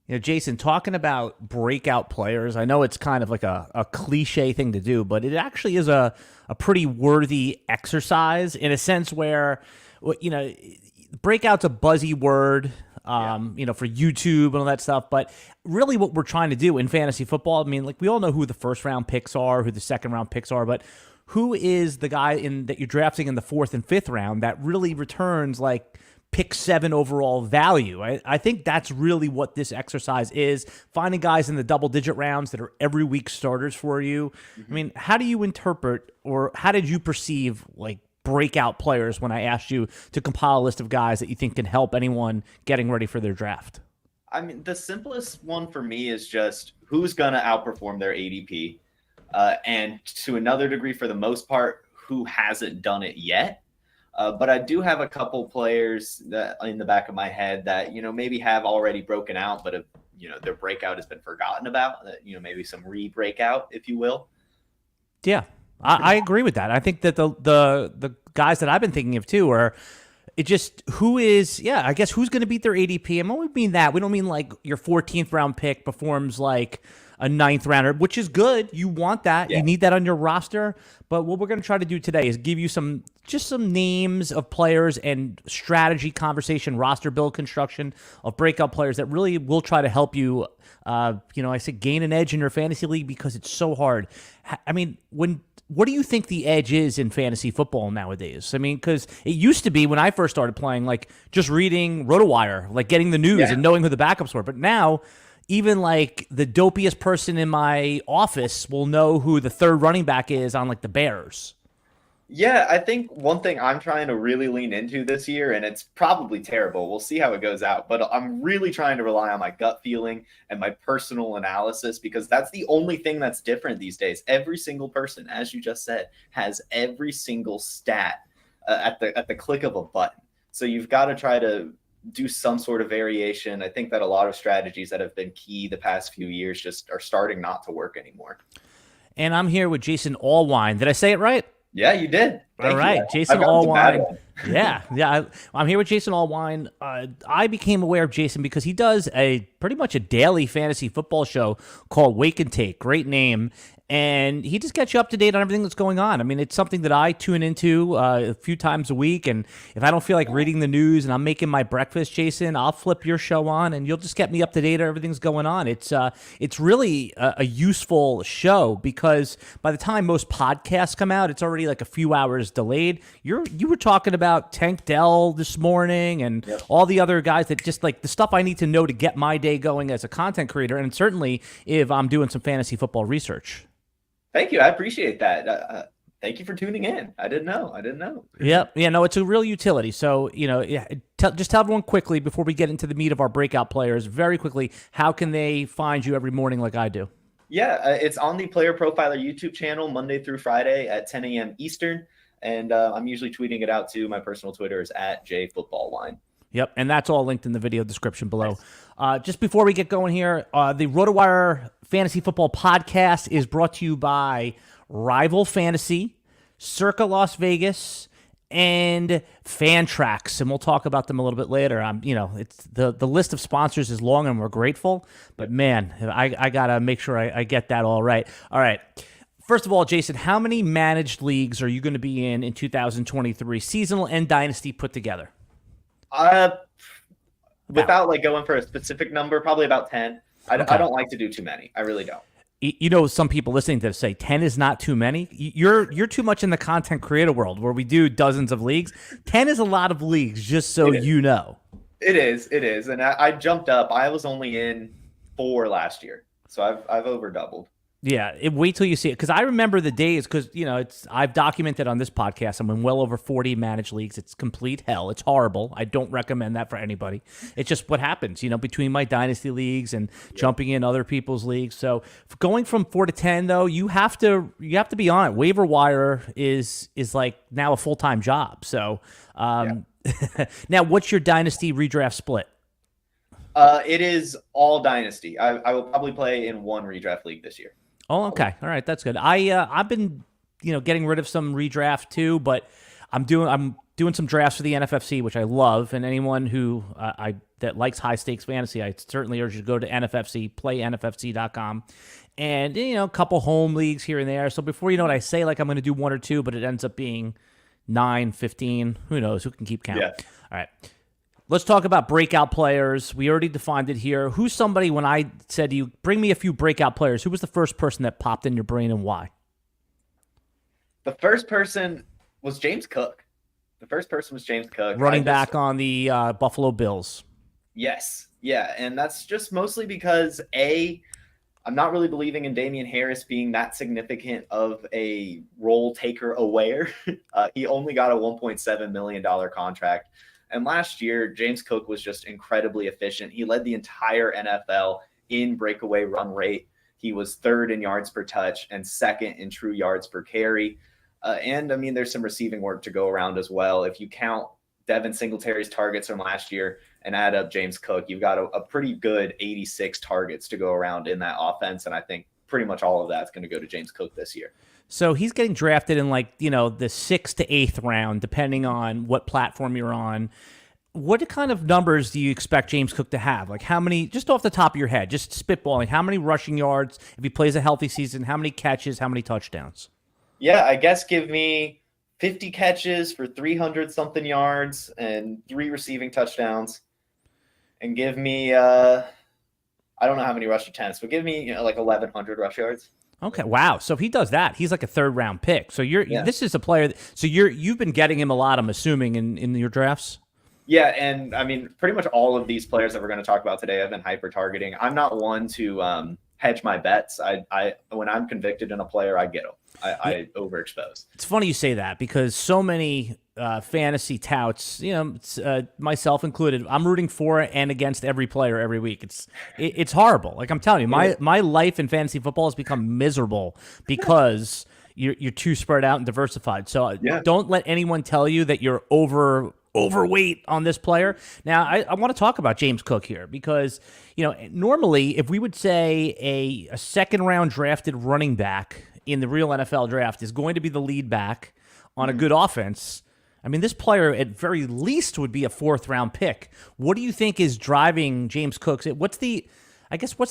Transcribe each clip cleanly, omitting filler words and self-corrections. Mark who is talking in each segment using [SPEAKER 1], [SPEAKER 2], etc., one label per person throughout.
[SPEAKER 1] Jason, talking about breakout players, I know it's kind of like a cliche thing to do, but it actually is a pretty worthy exercise in a sense where, breakout's a buzzy word, for YouTube and all that stuff. But really what we're trying to do in fantasy football, I mean, like we all know who the first round picks are, who the second round picks are, but who is the guy that you're drafting in the fourth and fifth round that really returns like pick 7 overall value. I think that's really what this exercise is, finding guys in the double-digit rounds that are every week starters for you. I mean, how do you interpret or how did you perceive like breakout players when I asked you to compile a list of guys that you think can help anyone getting ready for their draft?
[SPEAKER 2] I mean, the simplest one for me is just who's going to outperform their ADP. And to another degree, for the most part, who hasn't done it yet. But I do have a couple players that in the back of my head that, maybe have already broken out, but have, their breakout has been forgotten about, maybe some re-breakout, if you will.
[SPEAKER 1] Yeah, I agree with that. I think that the guys that I've been thinking of too are who's going to beat their ADP. And when we mean that, we don't mean like your 14th round pick performs like a 9th rounder, which is good. You want that. Yeah. You need that on your roster. But what we're going to try to do today is give you some names of players and strategy conversation, roster build construction of breakout players that really will try to help you, I said gain an edge in your fantasy league because it's so hard. I mean, what do you think the edge is in fantasy football nowadays? I mean, because it used to be when I first started playing, like just reading RotoWire, like getting the news and knowing who the backups were. But now, even like the dopiest person in my office will know who the third running back is on like the Bears.
[SPEAKER 2] Yeah, I think one thing I'm trying to really lean into this year, and it's probably terrible, we'll see how it goes out, but I'm really trying to rely on my gut feeling and my personal analysis because that's the only thing that's different these days. Every single person, as you just said, has every single stat at the click of a button. So you've got to try to do some sort of variation. I think that a lot of strategies that have been key the past few years just are starting not to work anymore.
[SPEAKER 1] And I'm here with Jason Allwine. Did I say it right?
[SPEAKER 2] Yeah, you did.
[SPEAKER 1] All right, Jason Allwine. Yeah. I'm here with Jason Allwine. I became aware of Jason because he does pretty much a daily fantasy football show called Wake and Take. Great name. And he just gets you up to date on everything that's going on. I mean, it's something that I tune into a few times a week. And if I don't feel like reading the news and I'm making my breakfast, Jason, I'll flip your show on and you'll just get me up to date on everything's going on. It's really a useful show because by the time most podcasts come out, it's already like a few hours delayed. You were talking about Tank Dell this morning and all the other guys that just like the stuff I need to know to get my day going as a content creator. And certainly if I'm doing some fantasy football research.
[SPEAKER 2] Thank you. I appreciate that. Thank you for tuning in. I didn't know.
[SPEAKER 1] Yep. Yeah, no, it's a real utility. So, just tell everyone quickly before we get into the meat of our breakout players, very quickly, how can they find you every morning like I do?
[SPEAKER 2] Yeah, it's on the Player Profiler YouTube channel Monday through Friday at 10 a.m. Eastern. And I'm usually tweeting it out too. My personal Twitter is at JFootballWine.
[SPEAKER 1] Yep, and that's all linked in the video description below. Nice. Just before we get going here, the RotoWire Fantasy Football Podcast is brought to you by Rival Fantasy, Circa Las Vegas, and Fantrax, and we'll talk about them a little bit later. It's the list of sponsors is long, and we're grateful. But man, I gotta make sure I get that all right. All right. First of all, Jason, how many managed leagues are you going to be in 2023, seasonal and dynasty put together?
[SPEAKER 2] Without like going for a specific number, probably about 10. I don't like to do too many. I really don't.
[SPEAKER 1] Some people listening to this say 10 is not too many. You're too much in the content creator world where we do dozens of leagues. 10 is a lot of leagues, just so you know.
[SPEAKER 2] It is. And I jumped up. I was only in 4 last year, so I've over doubled.
[SPEAKER 1] Yeah, wait till you see it. Because I remember the days, because, I've documented on this podcast, I'm in well over 40 managed leagues. It's complete hell. It's horrible. I don't recommend that for anybody. It's just what happens, between my dynasty leagues and jumping in other people's leagues. So going from 4 to 10, though, you have to be on it. Waiver wire is like now a full-time job. So now what's your dynasty redraft split?
[SPEAKER 2] It is all dynasty. I will probably play in 1 redraft league this year.
[SPEAKER 1] Oh, okay. All right. That's good. I've been, getting rid of some redraft too, but I'm doing some drafts for the NFFC, which I love, and anyone who that likes high stakes fantasy, I certainly urge you to go to NFFC, playnffc.com. And a couple home leagues here and there. So before you know it, I say like I'm going to do one or two, but it ends up being 9, 15. Who knows? Who can keep count?
[SPEAKER 2] Yeah.
[SPEAKER 1] All right. Let's talk about breakout players. We already defined it here. Who's somebody, when I said to you, bring me a few breakout players, who was the first person that popped in your brain and why?
[SPEAKER 2] The first person was James Cook.
[SPEAKER 1] Running back on the Buffalo Bills.
[SPEAKER 2] Yes. Yeah. And that's just mostly because, I'm not really believing in Damian Harris being that significant of a role taker aware. He only got a $1.7 million contract. And last year, James Cook was just incredibly efficient. He led the entire NFL in breakaway run rate. He was third in yards per touch and second in true yards per carry. And I mean, there's some receiving work to go around as well. If you count Devin Singletary's targets from last year and add up James Cook, you've got a pretty good 86 targets to go around in that offense. And I think pretty much all of that's going to go to James Cook this year.
[SPEAKER 1] So he's getting drafted in the 6th to 8th round, depending on what platform you're on. What kind of numbers do you expect James Cook to have? Like how many, just off the top of your head, just spitballing, how many rushing yards, if he plays a healthy season, how many catches, how many touchdowns?
[SPEAKER 2] Yeah, I guess give me 50 catches for 300-something yards and 3 receiving touchdowns. And give me, I don't know how many rush attempts, but give me 1,100 rush yards.
[SPEAKER 1] Okay, wow. So if he does that, he's like a 3rd-round pick. So this is a player. You've been getting him a lot, I'm assuming, in your drafts.
[SPEAKER 2] Yeah, and I mean, pretty much all of these players that we're going to talk about today have been hyper targeting. I'm not one to hedge my bets. I when I'm convicted in a player, I get them. I overexpose.
[SPEAKER 1] It's funny you say that because so many fantasy touts, myself included, I'm rooting for and against every player every week. It's horrible. Like I'm telling you, my life in fantasy football has become miserable because you're too spread out and diversified. So don't let anyone tell you that you're overweight on this player. Now, I want to talk about James Cook here because, normally if we would say a 2nd-round drafted running back in the real NFL draft is going to be the lead back on a good offense, I mean, this player at very least would be a 4th-round pick. What do you think is driving James Cook? What's the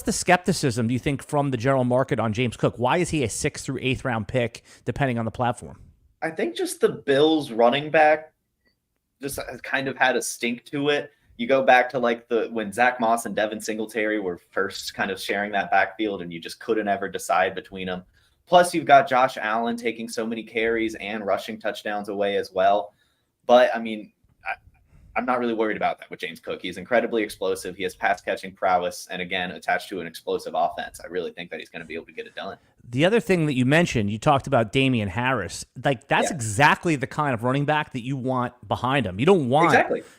[SPEAKER 1] skepticism, do you think, from the general market on James Cook? Why is he a 6th through 8th round pick, depending on the platform?
[SPEAKER 2] I think just the Bills running back just kind of had a stink to it. You go back to when Zach Moss and Devin Singletary were first kind of sharing that backfield, and you just couldn't ever decide between them. Plus, you've got Josh Allen taking so many carries and rushing touchdowns away as well. But, I mean, I'm not really worried about that with James Cook. He's incredibly explosive. He has pass-catching prowess, and again, attached to an explosive offense. I really think that he's going to be able to get it done.
[SPEAKER 1] The other thing that you mentioned, you talked about Damian Harris. That's exactly the kind of running back that you want behind him. You don't want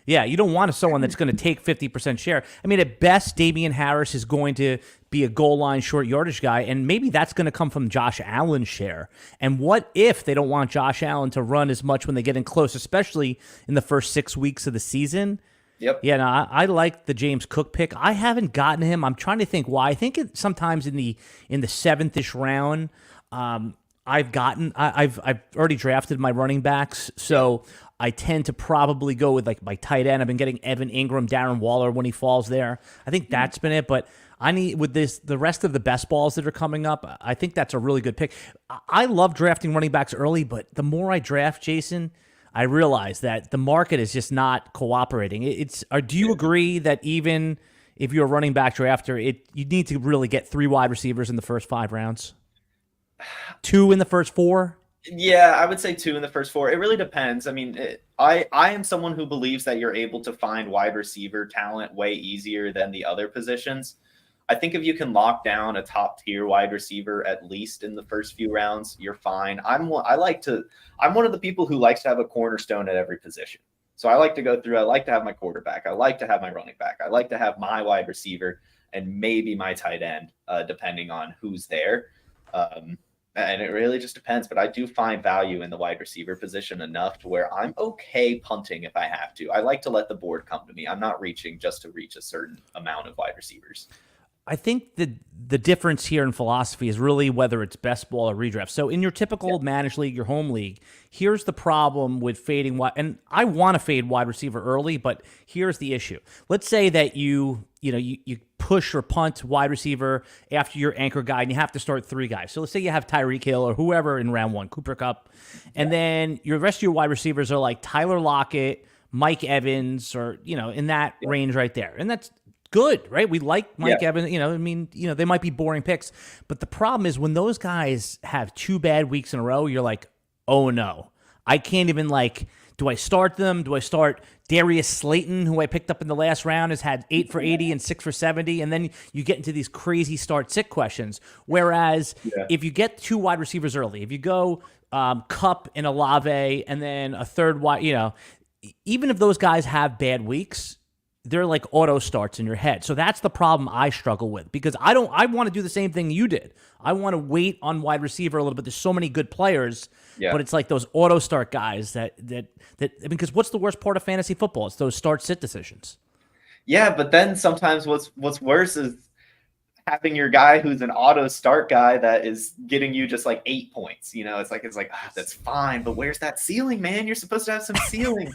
[SPEAKER 1] you don't want someone that's going to take 50% share. I mean, at best, Damian Harris is going to be a goal line short yardage guy, and maybe that's going to come from Josh Allen's share. And what if they don't want Josh Allen to run as much when they get in close, especially in the first 6 weeks of the season?
[SPEAKER 2] Yep.
[SPEAKER 1] Yeah, no, I like the James Cook pick. I haven't gotten him. I'm trying to think why. I think sometimes in the 7th-ish round, I've already drafted my running backs, so I tend to probably go with my tight end. I've been getting Evan Ingram, Darren Waller when he falls there. I think that's been it, but I need the rest of the best balls that are coming up. I think that's a really good pick. I love drafting running backs early, but the more I draft, Jason, I realize that the market is just not cooperating. Do you agree that even if you're a running back drafter, you need to really get 3 wide receivers in the first 5 rounds? 2 in the first 4?
[SPEAKER 2] Yeah, I would say 2 in the first 4. It really depends. I mean, I am someone who believes that you're able to find wide receiver talent way easier than the other positions. I think if you can lock down a top tier wide receiver, at least in the first few rounds, you're fine. I'm one of the people who likes to have a cornerstone at every position. So I like to go through, I like to have my quarterback. I like to have my running back. I like to have my wide receiver and maybe my tight end, depending on who's there. And it really just depends, but I do find value in the wide receiver position enough to where I'm okay punting if I have to. I like to let the board come to me. I'm not reaching just to reach a certain amount of wide receivers.
[SPEAKER 1] I think the difference here in philosophy is really whether it's best ball or redraft. So in your typical managed league, your home league, here's the problem with fading wide. And I want to fade wide receiver early, but here's the issue. Let's say that you push or punt wide receiver after your anchor guy, and you have to start 3 guys. So let's say you have Tyreek Hill or whoever in round 1, Cooper Kupp, and then your rest of your wide receivers are like Tyler Lockett, Mike Evans, or in that range right there, and that's good, right? We like Mike Evans. They might be boring picks, but the problem is when those guys have 2 bad weeks in a row, you're like, oh no, I can't even do I start them? Do I start Darius Slayton, who I picked up in the last round, has had 8 for 80 and 6 for 70, and then you get into these crazy start-sit questions. Whereas if you get 2 wide receivers early, if you go Kupp and Olave, and then a third wide, even if those guys have bad weeks, they're like auto starts in your head. So that's the problem I struggle with, because I want to do the same thing you did. I want to wait on wide receiver a little bit. There's so many good players, but it's like those auto start guys that because what's the worst part of fantasy football? It's those start sit decisions. Yeah,
[SPEAKER 2] but then sometimes what's worse is having your guy who's an auto start guy that is getting you just like 8 points. It's like that's fine, but where's that ceiling, man? You're supposed to have some ceiling.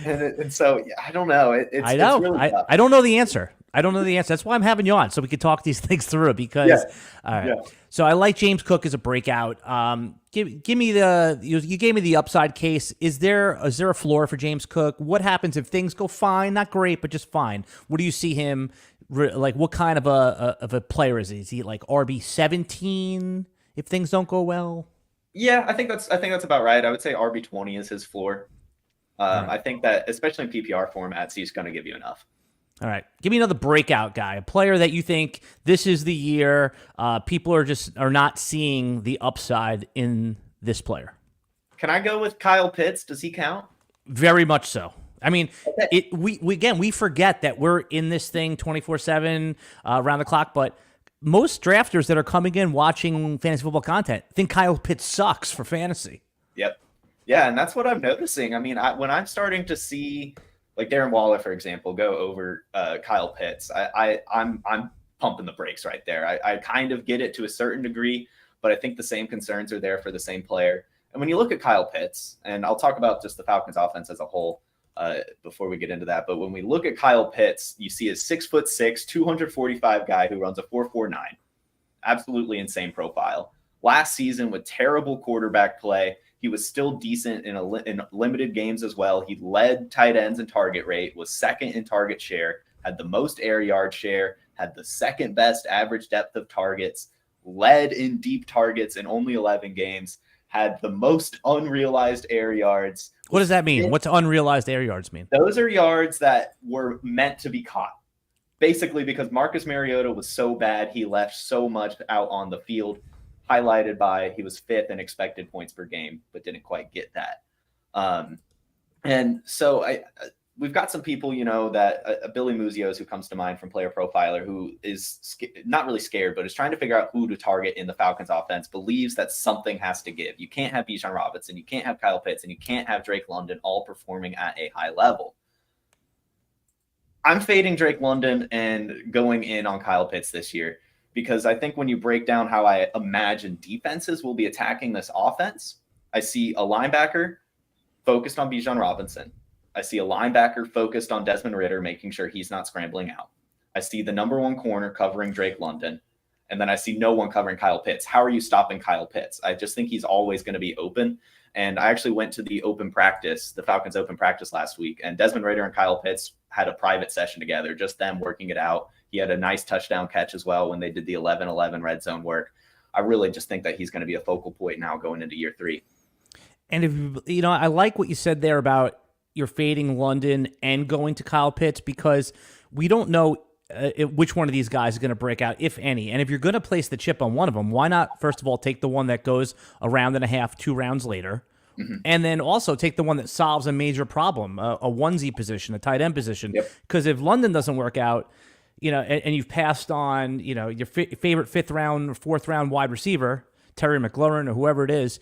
[SPEAKER 2] and so I don't know.
[SPEAKER 1] I know. It's really tough. I don't know the answer. That's why I'm having you on, so we can talk these things through. Because all right. So I like James Cook as a breakout. Give me you gave me the upside case. Is there a floor for James Cook? What happens if things go fine, not great, but just fine? What do you see him? Like, what kind of a player is he? Is he like RB17 if things don't go well?
[SPEAKER 2] Yeah, I think that's about right. I would say RB20 is his floor. Right. I think that especially in PPR formats, he's going to give you enough.
[SPEAKER 1] All right, give me another breakout guy, a player that you think this is the year. People are not seeing the upside in this player.
[SPEAKER 2] Can I go with Kyle Pitts? Does he count?
[SPEAKER 1] Very much so. I mean, we forget that we're in this thing 24/7 around the clock, but most drafters that are coming in watching fantasy football content think Kyle Pitts sucks for fantasy.
[SPEAKER 2] Yep. Yeah, and that's what I'm noticing. I mean, when I'm starting to see like Darren Waller, for example, go over Kyle Pitts, I'm pumping the brakes right there. I kind of get it to a certain degree, but I think the same concerns are there for the same player. And when you look at Kyle Pitts, and I'll talk about just the Falcons offense as a whole, before we get into that. But when we look at Kyle Pitts, you see a 6'6", 245 guy who runs a 4.49. Absolutely insane profile. Last season with terrible quarterback play, he was still decent in limited games as well. He led tight ends in target rate, was second in target share, had the most air yard share, had the second best average depth of targets, led in deep targets in only 11 games, had the most unrealized air yards.
[SPEAKER 1] What does that mean? What's unrealized air yards mean?
[SPEAKER 2] Those are yards that were meant to be caught. Basically, because Marcus Mariota was so bad, he left so much out on the field, highlighted by he was 5th in expected points per game, but didn't quite get that. And so we've got some people, that Billy Muzios, who comes to mind from Player Profiler, who is not really scared, but is trying to figure out who to target in the Falcons offense, believes that something has to give. You can't have Bijan Robinson, you can't have Kyle Pitts, and you can't have Drake London all performing at a high level. I'm fading Drake London and going in on Kyle Pitts this year, because I think when you break down how I imagine defenses will be attacking this offense, I see a linebacker focused on Bijan Robinson. I see a linebacker focused on Desmond Ridder, making sure he's not scrambling out. I see the number 1 corner covering Drake London. And then I see no one covering Kyle Pitts. How are you stopping Kyle Pitts? I just think he's always going to be open. And I actually went to the Falcons open practice last week, and Desmond Ridder and Kyle Pitts had a private session together, just them working it out. He had a nice touchdown catch as well when they did the 11-11 red zone work. I really just think that he's going to be a focal point now going into year 3.
[SPEAKER 1] And if I like what you said there about you're fading London and going to Kyle Pitts, because we don't know which one of these guys is going to break out, if any. And if you're going to place the chip on one of them, why not, first of all, take the one that goes a round and a half, 2 rounds later, and then also take the one that solves a major problem, a onesie position, a tight end position. Because if London doesn't work out, and you've passed on, your favorite 5th round or 4th round wide receiver, Terry McLaurin or whoever it is,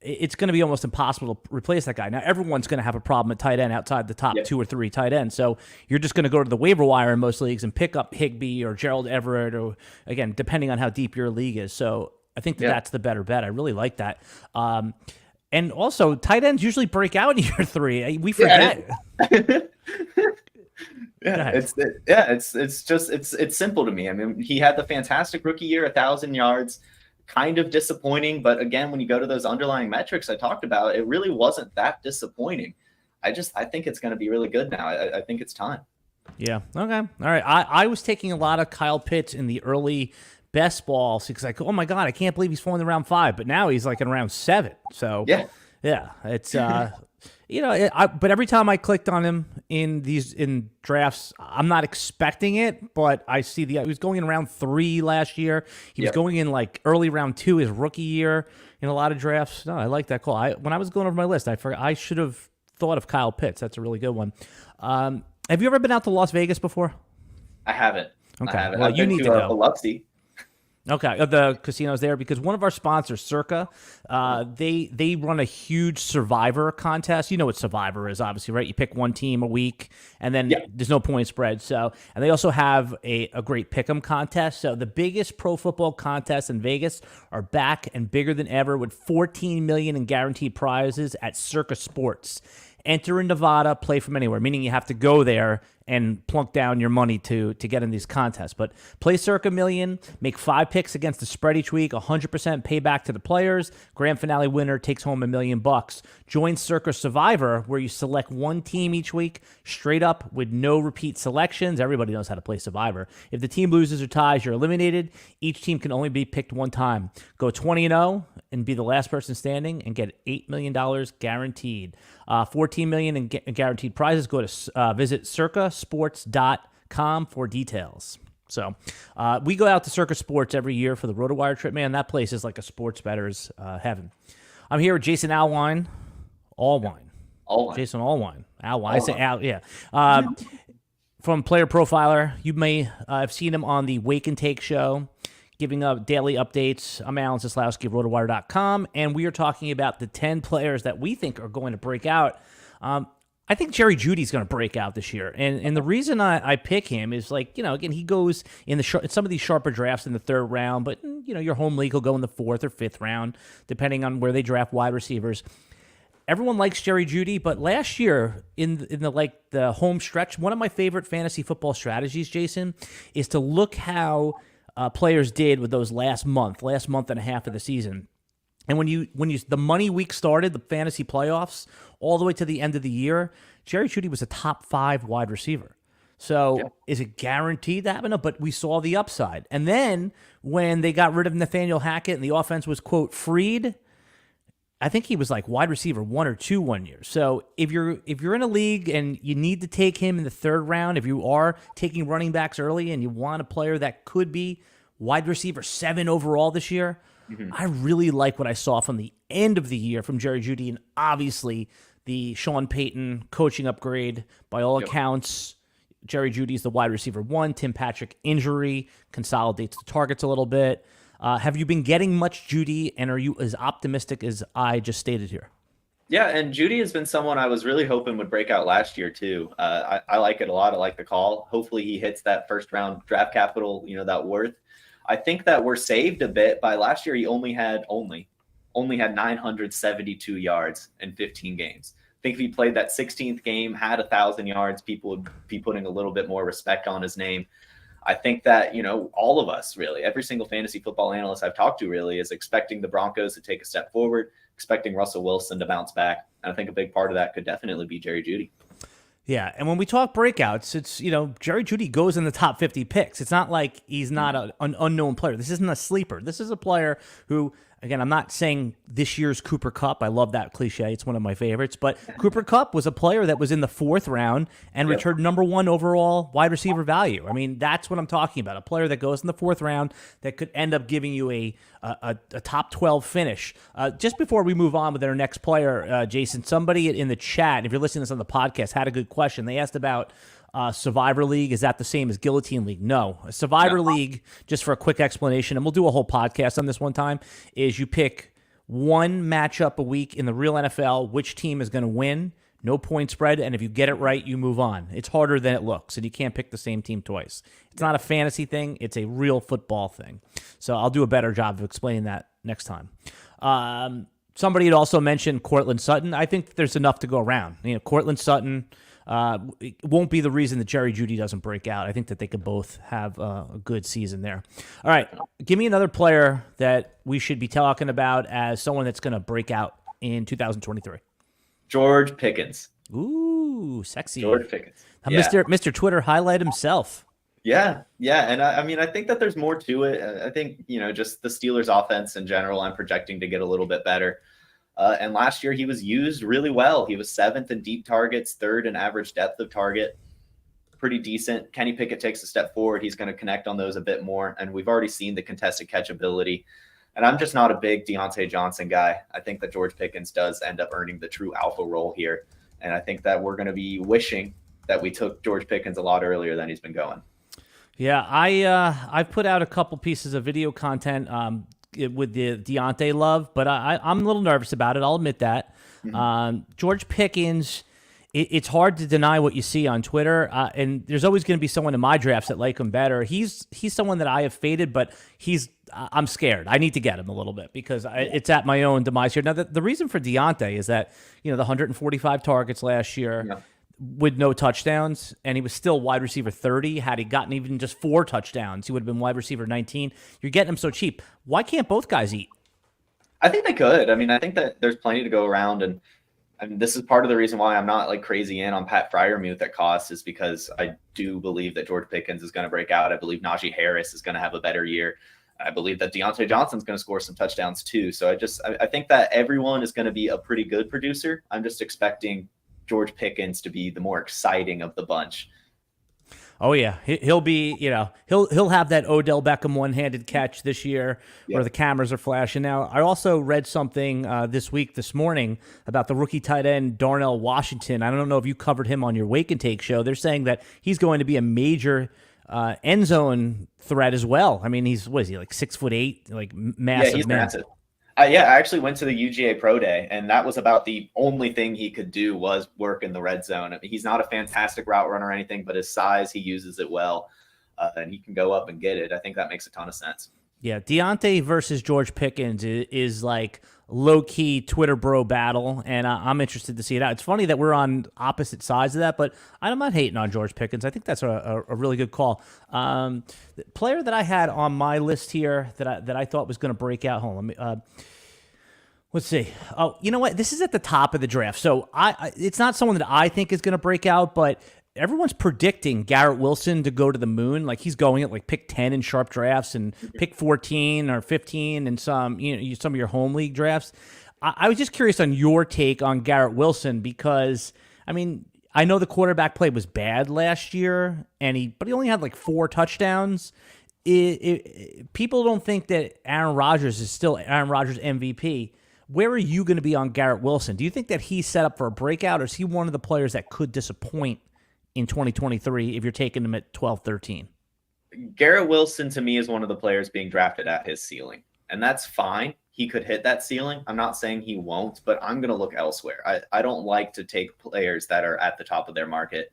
[SPEAKER 1] it's going to be almost impossible to replace that guy. Now, everyone's going to have a problem at tight end outside the top 2 or 3 tight ends. So you're just going to go to the waiver wire in most leagues and pick up Higbee or Gerald Everett, or, again, depending on how deep your league is. So I think that's the better bet. I really like that. And also, tight ends usually break out in year 3. We forget.
[SPEAKER 2] It's simple to me. I mean, he had the fantastic rookie year, 1,000 yards. Kind of disappointing, but again, when you go to those underlying metrics I talked about, it really wasn't that disappointing. I think it's going to be really good now. I think it's time.
[SPEAKER 1] Yeah. Okay. All right. I was taking a lot of Kyle Pitts in the early best ball because oh my God, I can't believe he's falling in round 5, but now he's like in round 7. So yeah, it's but every time I clicked on him in drafts, I'm not expecting it, but I see he was going in round 3 last year. He was going in like early round 2 his rookie year in a lot of drafts. No, I like that call. When I was going over my list, I should have thought of Kyle Pitts. That's a really good one. Have you ever been out to Las Vegas before?
[SPEAKER 2] I haven't.
[SPEAKER 1] Okay.
[SPEAKER 2] I haven't.
[SPEAKER 1] Well,
[SPEAKER 2] I've
[SPEAKER 1] you
[SPEAKER 2] been
[SPEAKER 1] need
[SPEAKER 2] to
[SPEAKER 1] to go.
[SPEAKER 2] Biloxi.
[SPEAKER 1] Okay, the casinos there, because one of our sponsors, Circa, they run a huge Survivor contest. You know what Survivor is, obviously, right? You pick one team a week, and then there's no point spread. So, and they also have a great pick'em contest. So the biggest pro football contests in Vegas are back and bigger than ever, with $14 million in guaranteed prizes at Circa Sports. Enter in Nevada, play from anywhere, meaning you have to go there and plunk down your money to get in these contests. But play Circa Million, make 5 picks against the spread each week, 100% payback to the players. Grand finale winner takes home $1 million. Join Circa Survivor, where you select one team each week, straight up with no repeat selections. Everybody knows how to play Survivor. If the team loses or ties, you're eliminated. Each team can only be picked one time. Go 20-0 and be the last person standing and get $8 million guaranteed. $14 million in guaranteed prizes. Go to visit circasports.com for details. So we go out to Circa Sports every year for the RotoWire trip. Man, that place is like a sports bettor's heaven. I'm here with Jason Allwine. Jason Allwine. I say Al, yeah. From Player Profiler. You may have seen him on the Wake and Take show, giving up daily updates. I'm Alan Seslowsky of RotoWire.com, and we are talking about the 10 players that we think are going to break out. I think Jerry Jeudy's going to break out this year, and the reason I pick him is, like, again, he goes in some of these sharper drafts in the 3rd round, but your home league will go in the 4th or 5th round, depending on where they draft wide receivers. Everyone likes Jerry Jeudy, but last year in the home stretch, one of my favorite fantasy football strategies, Jason, is to look how players did with those last month and a half of the season. And when the money week started, the fantasy playoffs, all the way to the end of the year, Jerry Jeudy was a top 5 wide receiver. So is it guaranteed to happen? No, but we saw the upside. And then when they got rid of Nathaniel Hackett and the offense was, quote, freed, I think he was like wide receiver 1 or 2 one year. So if you're in a league and you need to take him in the 3rd round, if you are taking running backs early and you want a player that could be wide receiver 7 overall this year, I really like what I saw from the end of the year from Jerry Jeudy, and obviously the Sean Payton coaching upgrade. By all accounts, Jerry Jeudy's the wide receiver 1. Tim Patrick injury consolidates the targets a little bit. Have you been getting much Jeudy, and are you as optimistic as I just stated here?
[SPEAKER 2] Yeah, and Jeudy has been someone I was really hoping would break out last year too. I like it a lot. I like the call. Hopefully he hits that 1st round draft capital, that worth. I think that we're saved a bit by last year. He only had 972 yards in 15 games. I think if he played that 16th game, had 1,000 yards, people would be putting a little bit more respect on his name. I think that, all of us really, every single fantasy football analyst I've talked to really is expecting the Broncos to take a step forward, expecting Russell Wilson to bounce back. And I think a big part of that could definitely be Jerry Jeudy.
[SPEAKER 1] Yeah, and when we talk breakouts, it's, Jerry Jeudy goes in the top 50 picks. It's not like he's not an unknown player. This isn't a sleeper. This is a player who, again, I'm not saying this year's Cooper Kupp. I love that cliche. It's one of my favorites. But Cooper Kupp was a player that was in the 4th round and returned number 1 overall wide receiver value. I mean, that's what I'm talking about. A player that goes in the 4th round that could end up giving you a top 12 finish. Just before we move on with our next player, Jason, somebody in the chat, if you're listening to this on the podcast, had a good question. They asked about Survivor League. Is that the same as Guillotine League? No. A Survivor League, just for a quick explanation, and we'll do a whole podcast on this one time, is you pick one matchup a week in the real NFL, which team is going to win, no point spread, and if you get it right, you move on. It's harder than it looks, and you can't pick the same team twice. It's not a fantasy thing. It's a real football thing. So I'll do a better job of explaining that next time. Somebody had also mentioned Cortland Sutton. I think there's enough to go around. Cortland Sutton it won't be the reason that Jerry Jeudy doesn't break out. I think that they could both have a good season there. All right, give me another player that we should be talking about as someone that's going to break out in 2023.
[SPEAKER 2] George Pickens.
[SPEAKER 1] Ooh, sexy.
[SPEAKER 2] George Pickens.
[SPEAKER 1] Yeah. Mr. Twitter highlight himself.
[SPEAKER 2] Yeah. And I think that there's more to it. I think, just the Steelers offense in general, I'm projecting to get a little bit better. And last year he was used really well. He was 7th in deep targets, 3rd in average depth of target. Pretty decent. Kenny Pickett takes a step forward. He's going to connect on those a bit more. And we've already seen the contested catch ability. And I'm just not a big Deontay Johnson guy. I think that George Pickens does end up earning the true alpha role here. And I think that we're going to be wishing that we took George Pickens a lot earlier than he's been going.
[SPEAKER 1] Yeah, I've put out a couple pieces of video content with the Deontay love, but I'm a little nervous about it. I'll admit that. Mm-hmm. George Pickens, it's hard to deny what you see on Twitter, and there's always going to be someone in my drafts that like him better. He's someone that I have faded, but I'm scared. I need to get him a little bit because it's at my own demise here. Now, the reason for Deontay is that, the 145 targets last year with no touchdowns, and he was still wide receiver 30. Had he gotten even just 4 touchdowns, he would have been wide receiver 19. You're getting him so cheap. Why can't both guys eat?
[SPEAKER 2] I think they could. I mean, I think that there's plenty to go around, and this is part of the reason why I'm not like crazy in on Pat Freiermuth at cost, is because I do believe that George Pickens is going to break out. I believe Najee Harris is going to have a better year. I believe that Deontay Johnson's going to score some touchdowns too. So I think that everyone is going to be a pretty good producer. I'm just expecting George Pickens to be the more exciting of the bunch.
[SPEAKER 1] Oh yeah, he'll be, he'll have that Odell Beckham one-handed catch this year where the cameras are flashing. Now, I also read something this morning about the rookie tight end Darnell Washington. I don't know if you covered him on your Wake and Take show. They're saying that he's going to be a major end zone threat as well. I mean, what is he, like 6'8", like massive?
[SPEAKER 2] Yeah, he's massive. I actually went to the UGA Pro Day, and that was about the only thing he could do was work in the red zone. I mean, he's not a fantastic route runner or anything, but his size, he uses it well, and he can go up and get it. I think that makes a ton of sense. Yeah,
[SPEAKER 1] Deontay versus George Pickens is like low-key Twitter bro battle, and I'm interested to see it out. It's funny that we're on opposite sides of that, but I'm not hating on George Pickens. I think that's a really good call. The player that I had on my list here that I thought was going to break out. Hold on, let's see. Oh, you know what? This is at the top of the draft, so it's not someone that I think is going to break out, but everyone's predicting Garrett Wilson to go to the moon. Like he's going at like pick 10 in sharp drafts and pick 14 or 15 in some of your home league drafts. I was just curious on your take on Garrett Wilson because, I mean, I know the quarterback play was bad last year, but he only had like 4 touchdowns. People don't think that Aaron Rodgers is still Aaron Rodgers MVP. Where are you going to be on Garrett Wilson? Do you think that he's set up for a breakout, or is he one of the players that could disappoint in 2023 if you're taking him at 12-13?
[SPEAKER 2] Garrett Wilson to me is one of the players being drafted at his ceiling, and that's fine. He could hit that ceiling. I'm not saying he won't, but I'm going to look elsewhere. I don't like to take players that are at the top of their market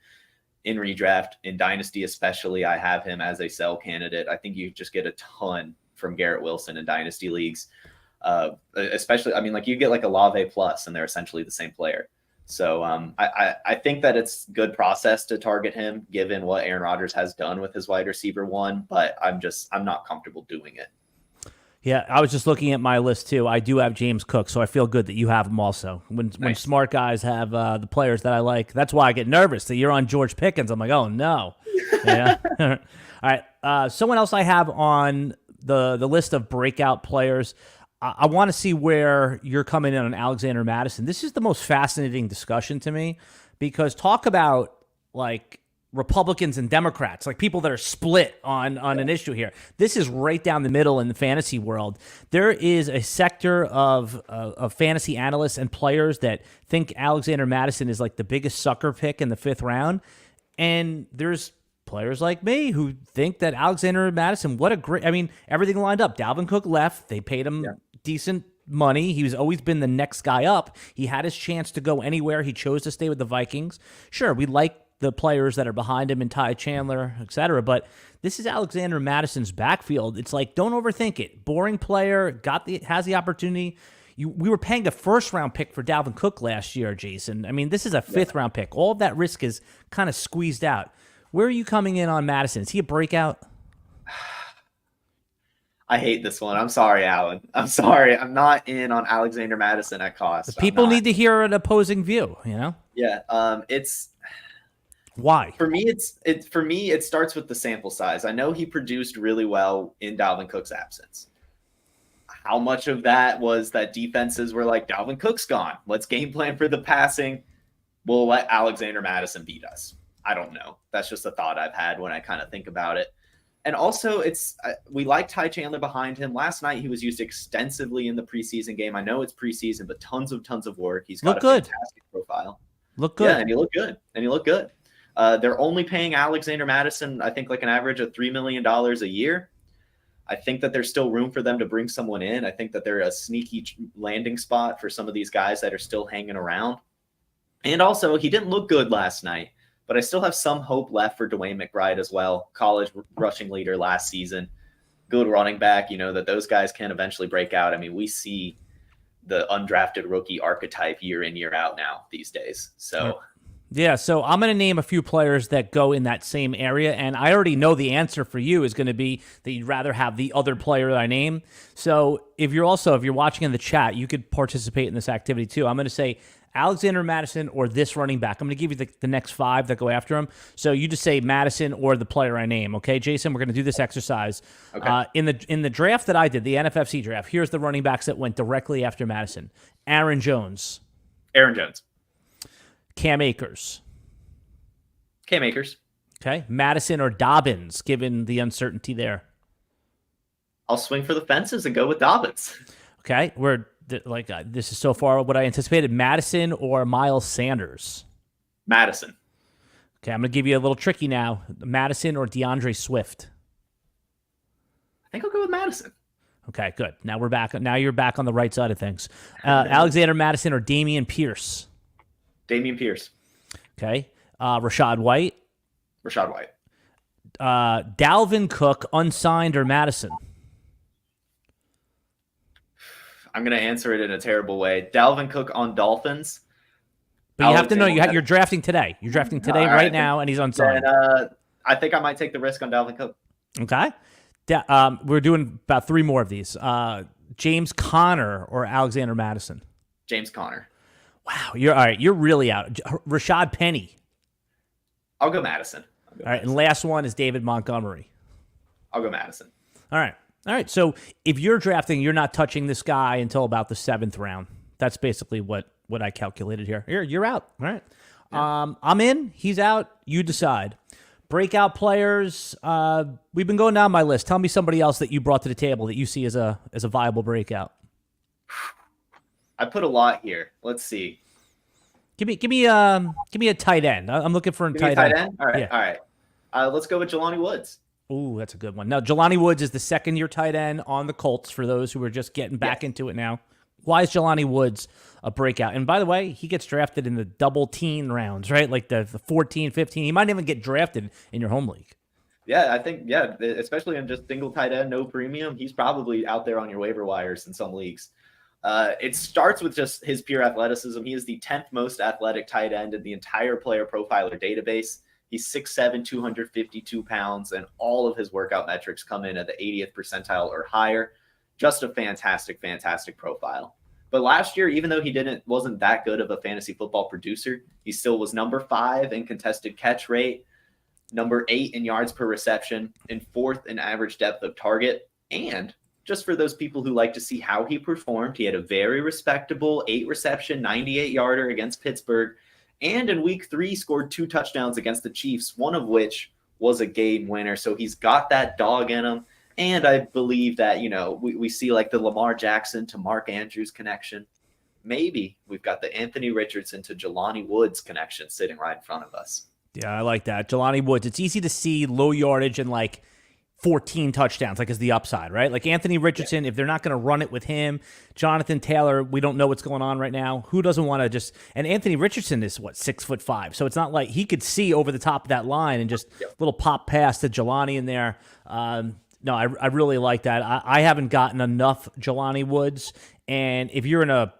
[SPEAKER 2] in redraft. In Dynasty especially, I have him as a sell candidate. I think you just get a ton from Garrett Wilson in Dynasty leagues. Especially, I mean, like you get like a Olave plus, and they're essentially the same player. So I think that it's good process to target him given what Aaron Rodgers has done with his wide receiver one, but I'm not comfortable doing it.
[SPEAKER 1] Yeah, I was just looking at my list too. I do have James Cook, so I feel good that you have him also. When smart guys have the players that I like, that's why I get nervous that you're on George Pickens. I'm like, oh no. Yeah. All right. Someone else I have on the list of breakout players. I want to see where you're coming in on Alexander Mattison. This is the most fascinating discussion to me because talk about like Republicans and Democrats, like people that are split on an issue here. This is right down the middle in the fantasy world. There is a sector of fantasy analysts and players that think Alexander Mattison is like the biggest sucker pick in the 5th round. And there's players like me who think that Alexander Mattison, everything lined up. Dalvin Cook left. They paid him decent money. He's always been the next guy up. He had his chance to go anywhere. He chose to stay with the Vikings. Sure, we like the players that are behind him and Ty Chandler, etc. But this is Alexander Madison's backfield. It's like, don't overthink it. Boring player, has the opportunity. We were paying a first-round pick for Dalvin Cook last year, Jason. I mean, this is a fifth-round pick. All of that risk is kind of squeezed out. Where are you coming in on Madison? Is he a breakout?
[SPEAKER 2] I hate this one. I'm sorry, Alan. I'm sorry. I'm not in on Alexander Madison at cost.
[SPEAKER 1] People need to hear an opposing view, you know?
[SPEAKER 2] Yeah. It's
[SPEAKER 1] why?
[SPEAKER 2] For me, it starts with the sample size. I know he produced really well in Dalvin Cook's absence. How much of that was that defenses were like, Dalvin Cook's gone. Let's game plan for the passing. We'll let Alexander Madison beat us. I don't know. That's just a thought I've had when I kind of think about it. And also, we like Ty Chandler behind him. Last night, he was used extensively in the preseason game. I know it's preseason, but tons of work. He's got a fantastic profile.
[SPEAKER 1] Look good.
[SPEAKER 2] Yeah, and he looked good. They're only paying Alexander Madison, I think, like an average of $3 million a year. I think that there's still room for them to bring someone in. I think that they're a sneaky landing spot for some of these guys that are still hanging around. And also, he didn't look good last night, but I still have some hope left for DeWayne McBride as well. College rushing leader last season, good running back, that those guys can eventually break out. I mean, we see the undrafted rookie archetype year in, year out now these days. So
[SPEAKER 1] yeah, so I'm going to name a few players that go in that same area, and I already know the answer for you is going to be that you'd rather have the other player that I name. So if you're watching in the chat, you could participate in this activity too. I'm going to say Alexander Madison or this running back. I'm going to give you the next five that go after him. So you just say Madison or the player I name. Okay, Jason, we're going to do this exercise.
[SPEAKER 2] Okay.
[SPEAKER 1] In the draft that I did, the NFFC draft, here's the running backs that went directly after Madison. Aaron Jones. Cam Akers. Okay. Madison or Dobbins, given the uncertainty there.
[SPEAKER 2] I'll swing for the fences and go with Dobbins.
[SPEAKER 1] Okay. This is so far what I anticipated. Madison or Miles Sanders?
[SPEAKER 2] Madison.
[SPEAKER 1] Okay. I'm going to give you a little tricky now. Madison or DeAndre Swift?
[SPEAKER 2] I think I'll go with Madison.
[SPEAKER 1] Okay, good. Now we're back. Now you're back on the right side of things. Alexander Madison or Dameon Pierce?
[SPEAKER 2] Dameon Pierce.
[SPEAKER 1] Okay. Rashad White. Dalvin Cook, unsigned, or Madison?
[SPEAKER 2] I'm going to answer it in a terrible way. Dalvin Cook on Dolphins.
[SPEAKER 1] But you have to know you're drafting today. You're drafting today right now, and he's unsigned.
[SPEAKER 2] I think I might take the risk on Dalvin Cook.
[SPEAKER 1] Okay. We're doing about three more of these. James Conner or Alexander Madison?
[SPEAKER 2] James Conner.
[SPEAKER 1] Wow, you're all right. You're really out. Rashad Penny.
[SPEAKER 2] I'll go Madison.
[SPEAKER 1] All right, and last one is David Montgomery.
[SPEAKER 2] I'll go Madison.
[SPEAKER 1] All right. So if you're drafting, you're not touching this guy until about the 7th round. That's basically what I calculated here. You're out. All right. Yeah. I'm in. He's out. You decide. Breakout players. We've been going down my list. Tell me somebody else that you brought to the table that you see as a viable breakout.
[SPEAKER 2] I put a lot here. Let's see.
[SPEAKER 1] Give me a tight end. I'm looking for a tight end.
[SPEAKER 2] All right. Yeah. All right. Let's go with Jelani Woods.
[SPEAKER 1] Ooh, that's a good one. Now, Jelani Woods is the second-year tight end on the Colts for those who are just getting back into it now. Why is Jelani Woods a breakout? And by the way, he gets drafted in the double-teen rounds, right? Like the 14, 15. He might even get drafted in your home league.
[SPEAKER 2] Yeah, I think, especially in just single tight end, no premium, he's probably out there on your waiver wires in some leagues. It starts with just his pure athleticism. He is the 10th most athletic tight end in the entire player profiler database. He's 6'7", 252 pounds, and all of his workout metrics come in at the 80th percentile or higher. Just a fantastic profile. But last year, even though he wasn't that good of a fantasy football producer, he still was number 5 in contested catch rate, number 8 in yards per reception, and 4th in average depth of target. And just for those people who like to see how he performed, he had a very respectable 8-reception, 98-yarder against Pittsburgh. And in week 3, scored 2 touchdowns against the Chiefs, one of which was a game winner. So he's got that dog in him. And I believe that, we see like the Lamar Jackson to Mark Andrews connection. Maybe we've got the Anthony Richardson to Jelani Woods connection sitting right in front of us.
[SPEAKER 1] Yeah, I like that. Jelani Woods. It's easy to see low yardage and like 14 touchdowns, like is the upside, right? Like Anthony Richardson, if they're not going to run it with him, Jonathan Taylor, we don't know what's going on right now. Who doesn't want to just, and Anthony Richardson is what, 6'5". So it's not like he could see over the top of that line and just little pop pass to Jelani in there. No, I really like that. I haven't gotten enough Jelani Woods. And if you're in a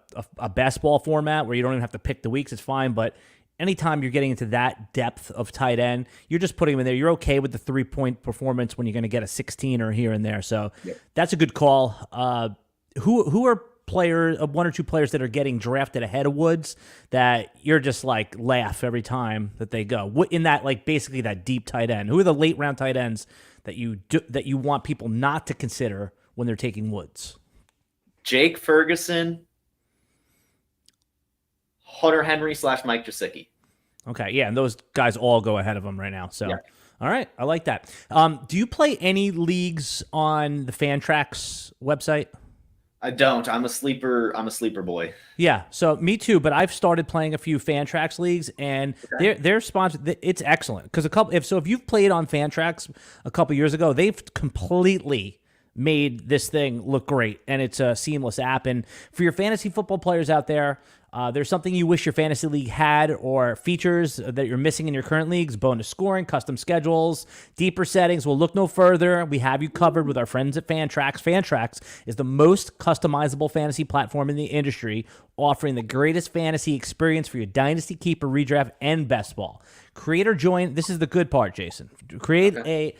[SPEAKER 1] best ball format where you don't even have to pick the weeks, it's fine. But anytime you're getting into that depth of tight end, you're just putting him in there. You're okay with the 3-point performance when you're going to get a 16er here and there. So that's a good call. Who are players, one or two players that are getting drafted ahead of Woods that you're just like laugh every time that they go in that, like basically that deep tight end? Who are the late round tight ends that you want people not to consider when they're taking Woods?
[SPEAKER 2] Jake Ferguson, Hunter Henry / Mike Gesicki.
[SPEAKER 1] Okay, yeah, and those guys all go ahead of him right now. So, all right, I like that. Do you play any leagues on the Fantrax website?
[SPEAKER 2] I don't. I'm a sleeper boy.
[SPEAKER 1] Yeah, so me too. But I've started playing a few Fantrax leagues, and they're sponsored. It's excellent because if you've played on Fantrax a couple years ago, they've completely made this thing look great, and it's a seamless app. And for your fantasy football players out there, there's something you wish your fantasy league had or features that you're missing in your current leagues: bonus scoring, custom schedules, deeper settings. Well, look no further. We have you covered with our friends at Fantrax. Fantrax is the most customizable fantasy platform in the industry, offering the greatest fantasy experience for your dynasty, keeper, redraft, and best ball. Create or join. This is the good part, Jason. Join a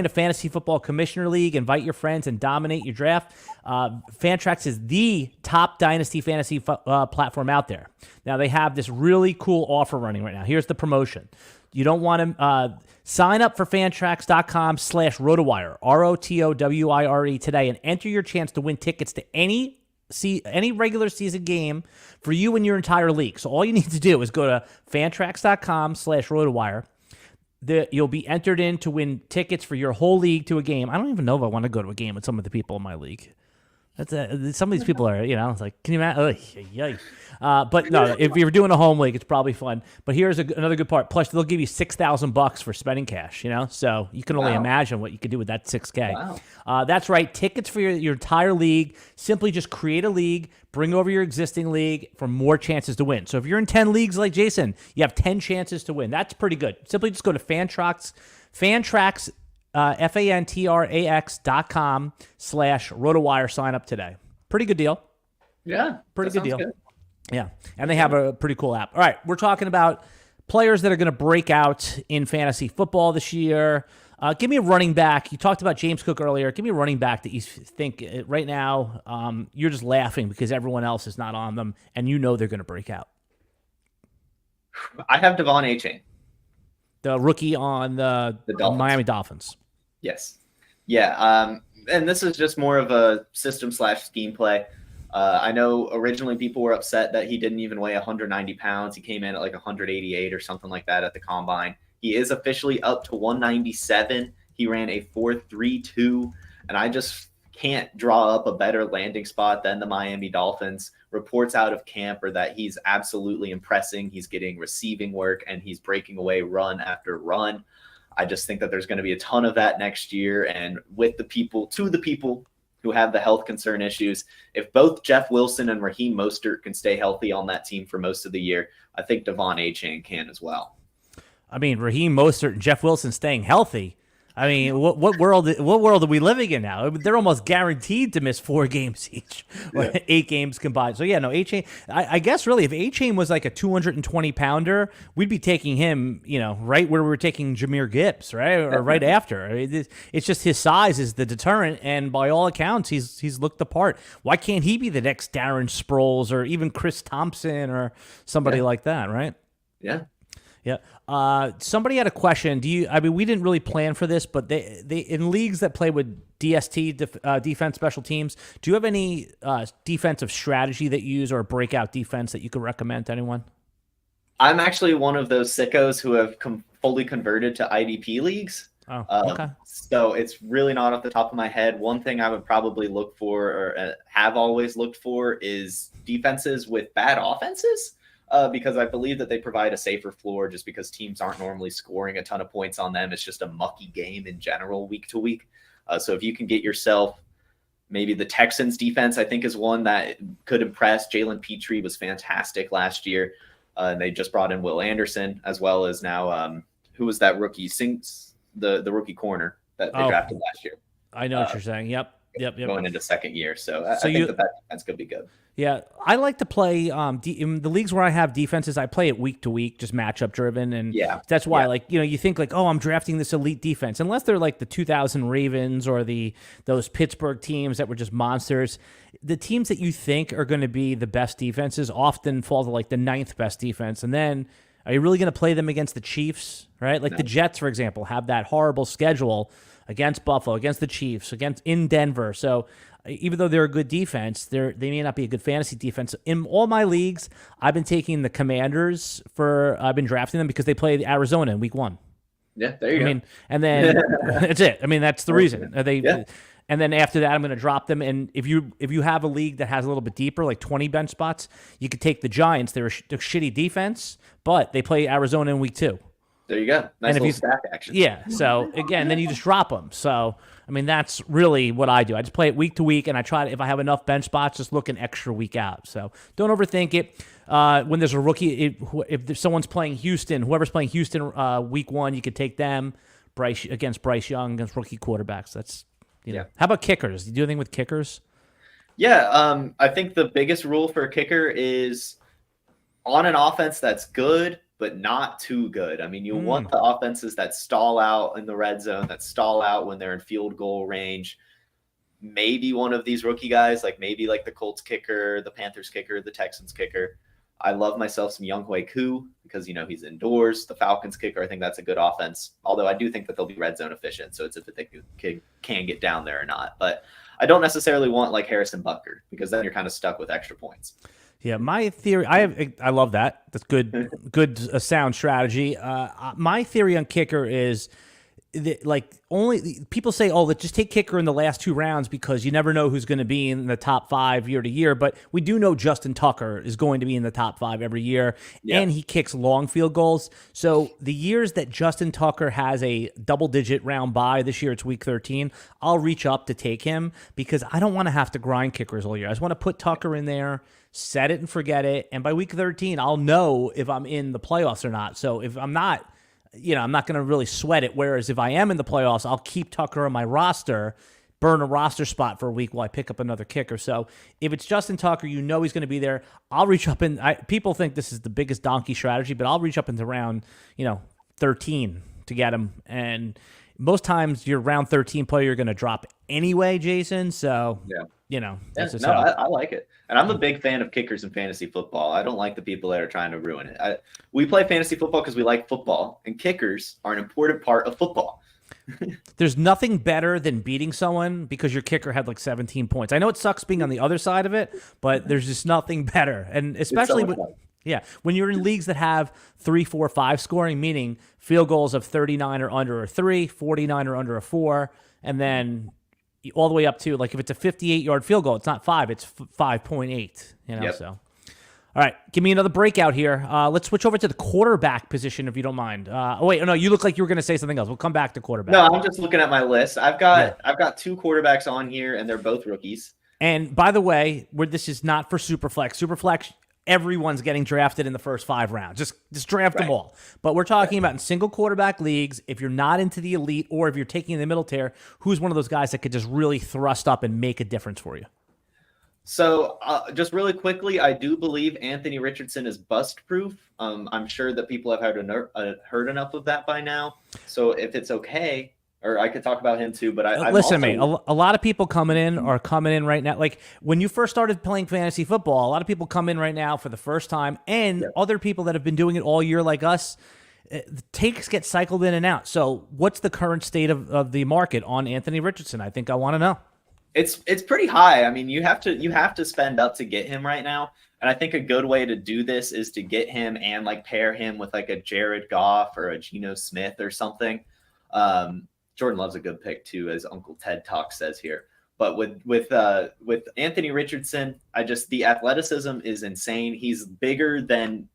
[SPEAKER 1] fantasy football commissioner league. Invite your friends and dominate your draft. Fantrax is the top dynasty fantasy platform out there. Now they have this really cool offer running right now. Here's the promotion. You don't want to sign up for fantrax.com/RotoWire, RotoWire today, and enter your chance to win tickets to any regular season game for you and your entire league. So all you need to do is go to fantrax.com/RotoWire. You'll be entered in to win tickets for your whole league to a game. I don't even know if I want to go to a game with some of the people in my league. Some of these people are, it's like, can you imagine? But no, if you're doing a home league, it's probably fun. But here's another good part. Plus, they'll give you $6,000 for spending cash. So you can only imagine what you could do with that $6K. Wow. That's right. Tickets for your entire league. Simply just create a league, bring over your existing league for more chances to win. So if you're in 10 leagues like Jason, you have 10 chances to win. That's pretty good. Simply just go to Fantrax, Fantrax.com/RotoWire. Sign up today. Pretty good deal.
[SPEAKER 2] Yeah.
[SPEAKER 1] Pretty good deal. Good. Yeah. And they have a pretty cool app. All right. We're talking about players that are going to break out in fantasy football this year. Give me a running back. You talked about James Cook earlier. Give me a running back that you think right now you're just laughing because everyone else is not on them and they're going to break out.
[SPEAKER 2] I have Devon Achane.
[SPEAKER 1] The rookie on the Miami Dolphins.
[SPEAKER 2] Yes. Yeah. And this is just more of a system/scheme play. I know originally people were upset that he didn't even weigh 190 pounds. He came in at like 188 or something like that at the combine. He is officially up to 197. He ran a 4.32, and I just can't draw up a better landing spot than the Miami Dolphins. Reports out of camp are that he's absolutely impressing. He's getting receiving work, and he's breaking away run after run. I just think that there's going to be a ton of that next year. And with the people who have the health concern issues, if both Jeff Wilson and Raheem Mostert can stay healthy on that team for most of the year, I think Devon Achane can as well.
[SPEAKER 1] I mean, Raheem Mostert and Jeff Wilson staying healthy. I mean, what world are we living in now? They're almost guaranteed to miss 4 games each, or 8 games combined. So, Achane, I guess really if Achane was like a 220-pounder, we'd be taking him, right where we were taking Jahmyr Gibbs, right? Or right after. I mean, it's just his size is the deterrent, and by all accounts, he's looked the part. Why can't he be the next Darren Sproles or even Chris Thompson or somebody like that, right?
[SPEAKER 2] Yeah.
[SPEAKER 1] Yeah. Somebody had a question. We didn't really plan for this, but they in leagues that play with DST, defense special teams, do you have any defensive strategy that you use or a breakout defense that you could recommend to anyone?
[SPEAKER 2] I'm actually one of those sickos who have fully converted to IDP leagues.
[SPEAKER 1] Oh, okay.
[SPEAKER 2] So it's really not off the top of my head. One thing I would probably look for or have always looked for is defenses with bad offenses. because I believe that they provide a safer floor just because teams aren't normally scoring a ton of points on them. It's just a mucky game in general week to week. So if you can get yourself maybe the Texans defense, I think is one that could impress. Jalen Petrie was fantastic last year. And they just brought in Will Anderson, as well as now, who was that rookie? The rookie corner that they drafted last year.
[SPEAKER 1] I know what you're saying. Yep.
[SPEAKER 2] Going into second year. So I think that defense could be good.
[SPEAKER 1] Yeah, I like to play in the leagues where I have defenses. I play it week to week, just matchup driven, and that's why, like, you think like, oh, I'm drafting this elite defense, unless they're like the 2000 Ravens or those Pittsburgh teams that were just monsters. The teams that you think are going to be the best defenses often fall to like the 9th best defense, and then are you really going to play them against the Chiefs, right? Like the Jets, for example, have that horrible schedule against Buffalo, against the Chiefs, in Denver. So even though they're a good defense, they may not be a good fantasy defense. In all my leagues, I've been taking the Commanders I've been drafting them because they play Arizona in week 1.
[SPEAKER 2] Yeah, there you go.
[SPEAKER 1] And then that's it. I mean, that's the reason. And then after that, I'm going to drop them. And if you have a league that has a little bit deeper, like 20 bench spots, you could take the Giants. They're a shitty defense, but they play Arizona in week 2.
[SPEAKER 2] There you go. Nice little stack action.
[SPEAKER 1] Yeah. So again, then you just drop them. So I mean, that's really what I do. I just play it week to week, and I try to, if I have enough bench spots, just look an extra week out. So don't overthink it. When there's a rookie, if someone's playing Houston, whoever's playing Houston week 1, you could take them. Against Bryce Young, against rookie quarterbacks. That's How about kickers? Do you do anything with kickers?
[SPEAKER 2] Yeah. I think the biggest rule for a kicker is on an offense that's good, but not too good. I mean, you want the offenses that stall out in the red zone, that stall out when they're in field goal range. Maybe one of these rookie guys, like maybe like the Colts kicker, the Panthers kicker, the Texans kicker. I love myself some Younghoe Koo because, he's indoors. The Falcons kicker, I think that's a good offense. Although I do think that they'll be red zone efficient. So it's if they can get down there or not. But I don't necessarily want like Harrison Butker because then you're kind of stuck with extra points.
[SPEAKER 1] Yeah, my theory, I love that. That's good, sound strategy. My theory on kicker is that, like, only people say, oh, let's just take kicker in the last 2 rounds because you never know who's going to be in the top 5 year to year. But we do know Justin Tucker is going to be in the top 5 every year, and he kicks long field goals. So the years that Justin Tucker has a double-digit round bye, this year it's week 13, I'll reach up to take him because I don't want to have to grind kickers all year. I just want to put Tucker in there, set it and forget it, and by week 13, I'll know if I'm in the playoffs or not. So if I'm not, I'm not going to really sweat it. Whereas if I am in the playoffs, I'll keep Tucker on my roster, burn a roster spot for a week while I pick up another kicker. So if it's Justin Tucker, he's going to be there. I'll reach up people think this is the biggest donkey strategy, but I'll reach up into round, 13 to get him. And most times your round 13 player you're going to drop anyway, Jason. So,
[SPEAKER 2] I like it. And I'm a big fan of kickers in fantasy football. I don't like the people that are trying to ruin it. We play fantasy football because we like football, and kickers are an important part of football.
[SPEAKER 1] There's nothing better than beating someone because your kicker had like 17 points. I know it sucks being on the other side of it, but there's just nothing better. And especially when you're in leagues that have 3, 4, 5 scoring, meaning field goals of 39 or under a 3, 49 or under a 4, and then all the way up to, like, if it's a 58-yard field goal, it's not 5, it's 5.8, so. All right, give me another breakout here. Let's switch over to the quarterback position, if you don't mind. You look like you were going to say something else. We'll come back to quarterback.
[SPEAKER 2] No, I'm just looking at my list. I've got 2 quarterbacks on here, and they're both rookies.
[SPEAKER 1] And by the way, this is not for Superflex. Superflex, everyone's getting drafted in the first 5 rounds. Just draft them all. But we're talking about in single quarterback leagues, if you're not into the elite or if you're taking the middle tier, who's one of those guys that could just really thrust up and make a difference for you?
[SPEAKER 2] So just really quickly, I do believe Anthony Richardson is bust proof. I'm sure that people have heard enough of that by now. So if it's okay, or I could talk about him too, but
[SPEAKER 1] listen, mate. A lot of people coming in right now. Like when you first started playing fantasy football, a lot of people come in right now for the first time, and other people that have been doing it all year, like us. The takes get cycled in and out. So, what's the current state of the market on Anthony Richardson? I think I want to know.
[SPEAKER 2] It's pretty high. I mean, you have to spend up to get him right now. And I think a good way to do this is to get him and like pair him with like a Jared Goff or a Geno Smith or something. Jordan Love's a good pick too, as Uncle Ted Talk says here. But with Anthony Richardson, the athleticism is insane. He's bigger than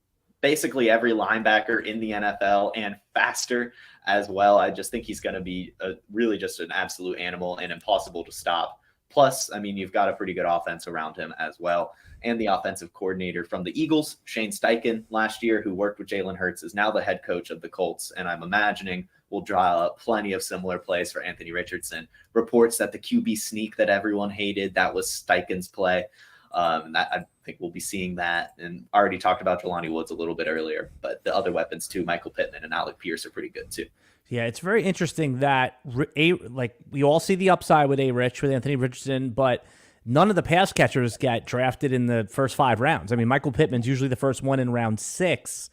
[SPEAKER 2] basically every linebacker in the NFL and faster as well. I just think he's going to be really just an absolute animal and impossible to stop. Plus, I mean, you've got a pretty good offense around him as well. And the offensive coordinator from the Eagles, Shane Steichen, last year, who worked with Jalen Hurts, is now the head coach of the Colts. And I'm imagining will draw up plenty of similar plays for Anthony Richardson. Reports that the QB sneak that everyone hated, that was Steichen's play. That I think we'll be seeing that. And already talked about Jelani Woods a little bit earlier, but the other weapons too, Michael Pittman and Alec Pierce, are pretty good too.
[SPEAKER 1] Yeah, it's very interesting that we all see the upside with A-Rich, with Anthony Richardson, but none of the pass catchers get drafted in the first 5 rounds. I mean, Michael Pittman's usually the first one in round 6.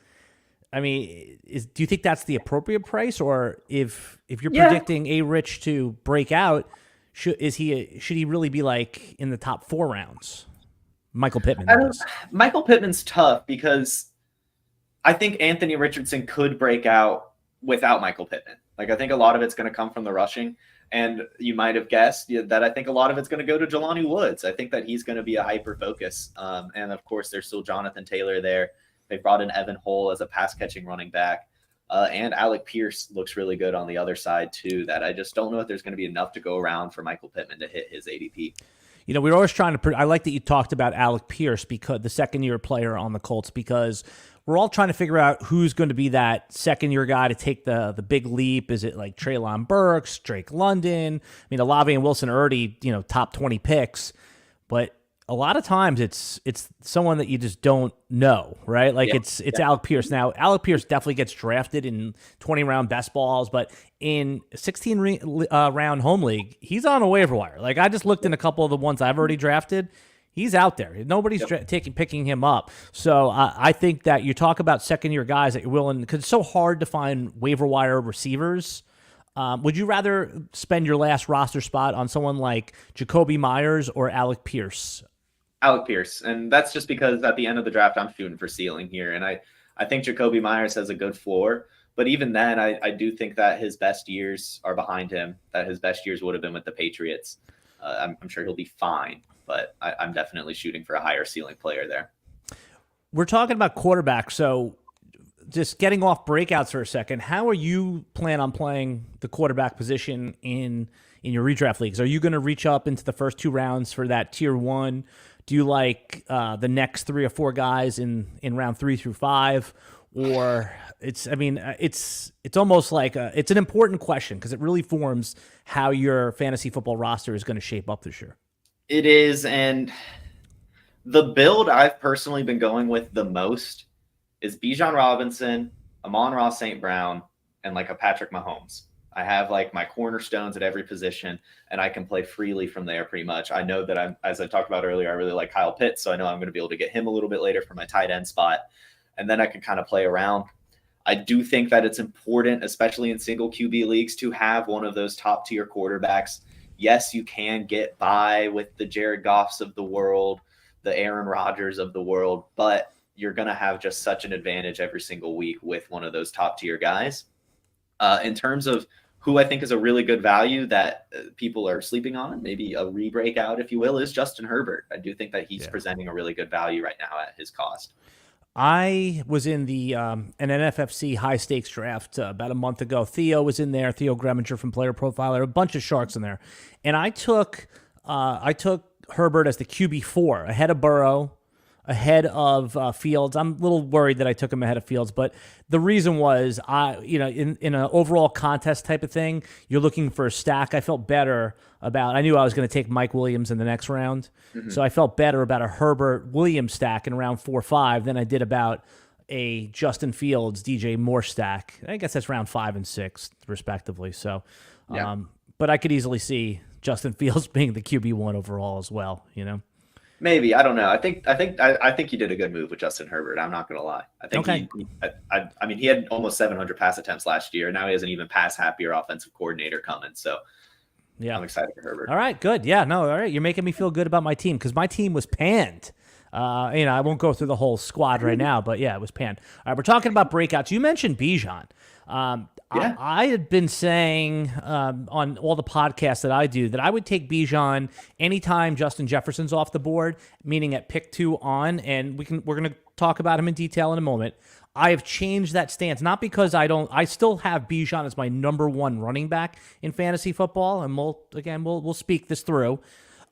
[SPEAKER 1] I mean, do you think that's the appropriate price, or if you're predicting A-Rich to break out, should he really be like in the top 4 rounds? Michael Pittman.
[SPEAKER 2] Michael Pittman's tough because I think Anthony Richardson could break out without Michael Pittman. Like, I think a lot of it's going to come from the rushing. And you might have guessed that I think a lot of it's going to go to Jelani Woods. I think that he's going to be a hyper focus. And of course, there's still Jonathan Taylor there. They brought in Evan Hull as a pass catching running back. And Alec Pierce looks really good on the other side too. That I just don't know if there's going to be enough to go around for Michael Pittman to hit his ADP.
[SPEAKER 1] You know, we're always trying to. I like that you talked about Alec Pierce, because the second-year player on the Colts, because we're all trying to figure out who's going to be that second-year guy to take the big leap. Is it like Treylon Burks, Drake London? I mean, Olave and Wilson are already, top 20 picks, but a lot of times it's someone that you just don't know, right? Like it's Alec Pierce. Now, Alec Pierce definitely gets drafted in 20-round best balls, but in 16-round home league, he's on a waiver wire. Like, I just looked in a couple of the ones I've already drafted. He's out there. Nobody's picking him up. So I think that you talk about second-year guys that you're willing, because it's so hard to find waiver wire receivers. Would you rather spend your last roster spot on someone like Jacoby Myers or Alec Pierce?
[SPEAKER 2] Alec Pierce. And that's just because at the end of the draft, I'm shooting for ceiling here. And I think Jacoby Myers has a good floor. But even then, I do think that his best years are behind him, that his best years would have been with the Patriots. I'm sure he'll be fine, but I'm definitely shooting for a higher ceiling player there.
[SPEAKER 1] We're talking about quarterback, so just getting off breakouts for a second, how are you plan on playing the quarterback position in your redraft leagues? Are you going to reach up into the first 2 rounds for that tier 1? Do you like the next 3 or 4 guys in round 3 through 5? Or it's almost like it's an important question because it really forms how your fantasy football roster is going to shape up this year.
[SPEAKER 2] It is, and the build I've personally been going with the most is Bijan Robinson, Amon-Ra St. Brown, and like a Patrick Mahomes. I have like my cornerstones at every position, and I can play freely from there pretty much. I know that as I talked about earlier, I really like Kyle Pitts, so I know I'm going to be able to get him a little bit later for my tight end spot, and then I can kind of play around. I do think that it's important, especially in single QB leagues, to have one of those top tier quarterbacks. Yes, you can get by with the Jared Goffs of the world, the Aaron Rodgers of the world, but you're going to have just such an advantage every single week with one of those top tier guys. In terms of who I think is a really good value that people are sleeping on, maybe a re-breakout, if you will, is Justin Herbert. I do think that he's presenting a really good value right now at his cost.
[SPEAKER 1] I was in the an NFFC high stakes draft about a month ago. Theo was in there, Theo Greminger from Player Profiler, a bunch of sharks in there, and I took Herbert as the QB4 ahead of Burrow, ahead of Fields. I'm a little worried that I took him ahead of Fields, but the reason was in an overall contest type of thing, you're looking for a stack. I felt better about. I knew I was going to take Mike Williams in the next round, so I felt better about a Herbert Williams stack in round 4 or 5 than I did about a Justin Fields DJ Moore stack. I guess that's round 5 and 6 respectively. So, but I could easily see Justin Fields being the QB1 overall as well.
[SPEAKER 2] Maybe, I don't know. I think you did a good move with Justin Herbert. I'm not going to lie. I think he had almost 700 pass attempts last year. Now he has an even pass happier offensive coordinator coming. So I'm excited for Herbert.
[SPEAKER 1] All right, good. Yeah, no, all right. You're making me feel good about my team because my team was panned. I won't go through the whole squad right now, but yeah, it was panned. All right, we're talking about breakouts. You mentioned Bijan. I had been saying on all the podcasts that I do that I would take Bijan anytime Justin Jefferson's off the board, meaning at pick 2 on, and we're going to talk about him in detail in a moment. I have changed that stance, not because I still have Bijan as my number one running back in fantasy football, and we'll speak this through.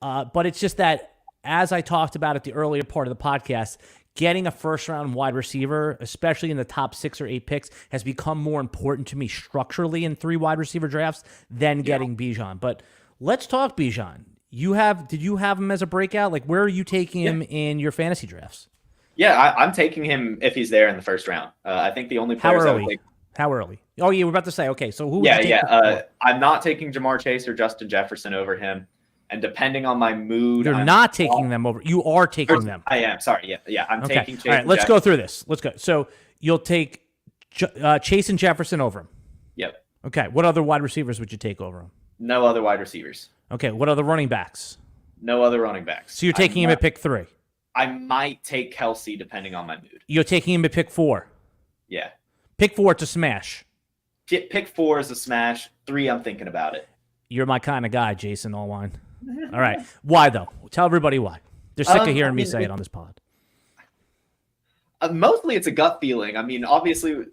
[SPEAKER 1] But it's just that, as I talked about at the earlier part of the podcast, getting a first-round wide receiver, especially in the top 6 or 8 picks, has become more important to me structurally in 3 wide receiver drafts than getting Bijan. But let's talk Bijan. Did you have him as a breakout? Like, where are you taking him in your fantasy drafts?
[SPEAKER 2] Yeah, I'm taking him if he's there in the first round. I think the only players
[SPEAKER 1] How early? Oh, yeah, we're about to say. Okay, so who?
[SPEAKER 2] I'm not taking Jamar Chase or Justin Jefferson over him. And depending on my mood,
[SPEAKER 1] you're not taking them over. You are taking them.
[SPEAKER 2] I am. Sorry. Yeah. I'm taking Chase.
[SPEAKER 1] All right, let's go through this. Let's go. So you'll take Chase and Jefferson over him.
[SPEAKER 2] Yep.
[SPEAKER 1] Okay. What other wide receivers would you take over him?
[SPEAKER 2] No other wide receivers.
[SPEAKER 1] Okay. What other running backs?
[SPEAKER 2] No other running backs.
[SPEAKER 1] So you're taking him at pick 3.
[SPEAKER 2] I might take Kelsey depending on my mood.
[SPEAKER 1] You're taking him at pick 4.
[SPEAKER 2] Yeah.
[SPEAKER 1] Pick 4 to smash.
[SPEAKER 2] Pick 4 is a smash. 3, I'm thinking about it.
[SPEAKER 1] You're my kind of guy, Jason Allwine. All right. Why, though? Tell everybody why. They're sick of hearing me say it on this pod.
[SPEAKER 2] Mostly it's a gut feeling. I mean, obviously,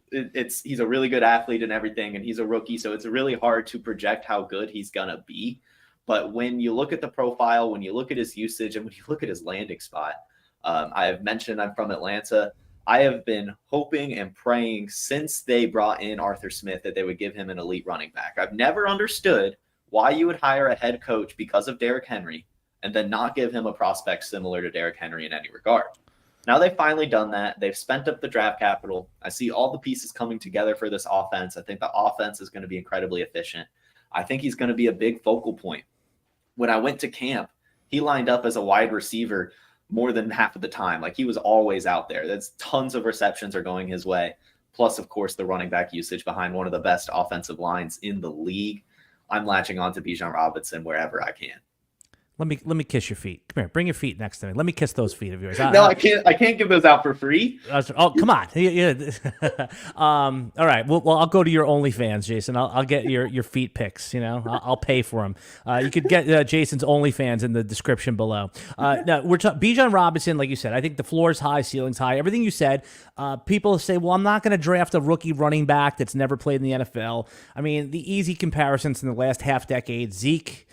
[SPEAKER 2] he's a really good athlete and everything, and he's a rookie, so it's really hard to project how good he's going to be. But when you look at the profile, when you look at his usage, and when you look at his landing spot, I have mentioned I'm from Atlanta. I have been hoping and praying since they brought in Arthur Smith that they would give him an elite running back. I've never understood why you would hire a head coach because of Derrick Henry and then not give him a prospect similar to Derrick Henry in any regard. Now they've finally done that. They've spent up the draft capital. I see all the pieces coming together for this offense. I think the offense is going to be incredibly efficient. I think he's going to be a big focal point. When I went to camp, he lined up as a wide receiver more than half of the time. Like, he was always out there. That's tons of receptions are going his way. Plus, of course, the running back usage behind one of the best offensive lines in the league. I'm latching on to Bijan Robinson wherever I can.
[SPEAKER 1] Let me kiss your feet. Come here, bring your feet next to me. Let me kiss those feet of yours.
[SPEAKER 2] I can't give those out for free.
[SPEAKER 1] Oh, come on. All right. Well, I'll go to your OnlyFans, Jason. I'll get your feet pics. I'll pay for them. You could get Jason's OnlyFans in the description below. Now we're talking Bijan Robinson, like you said. I think the floor is high, ceiling's high. Everything you said. People say, well, I'm not going to draft a rookie running back that's never played in the NFL. I mean, the easy comparisons in the last half decade: Zeke.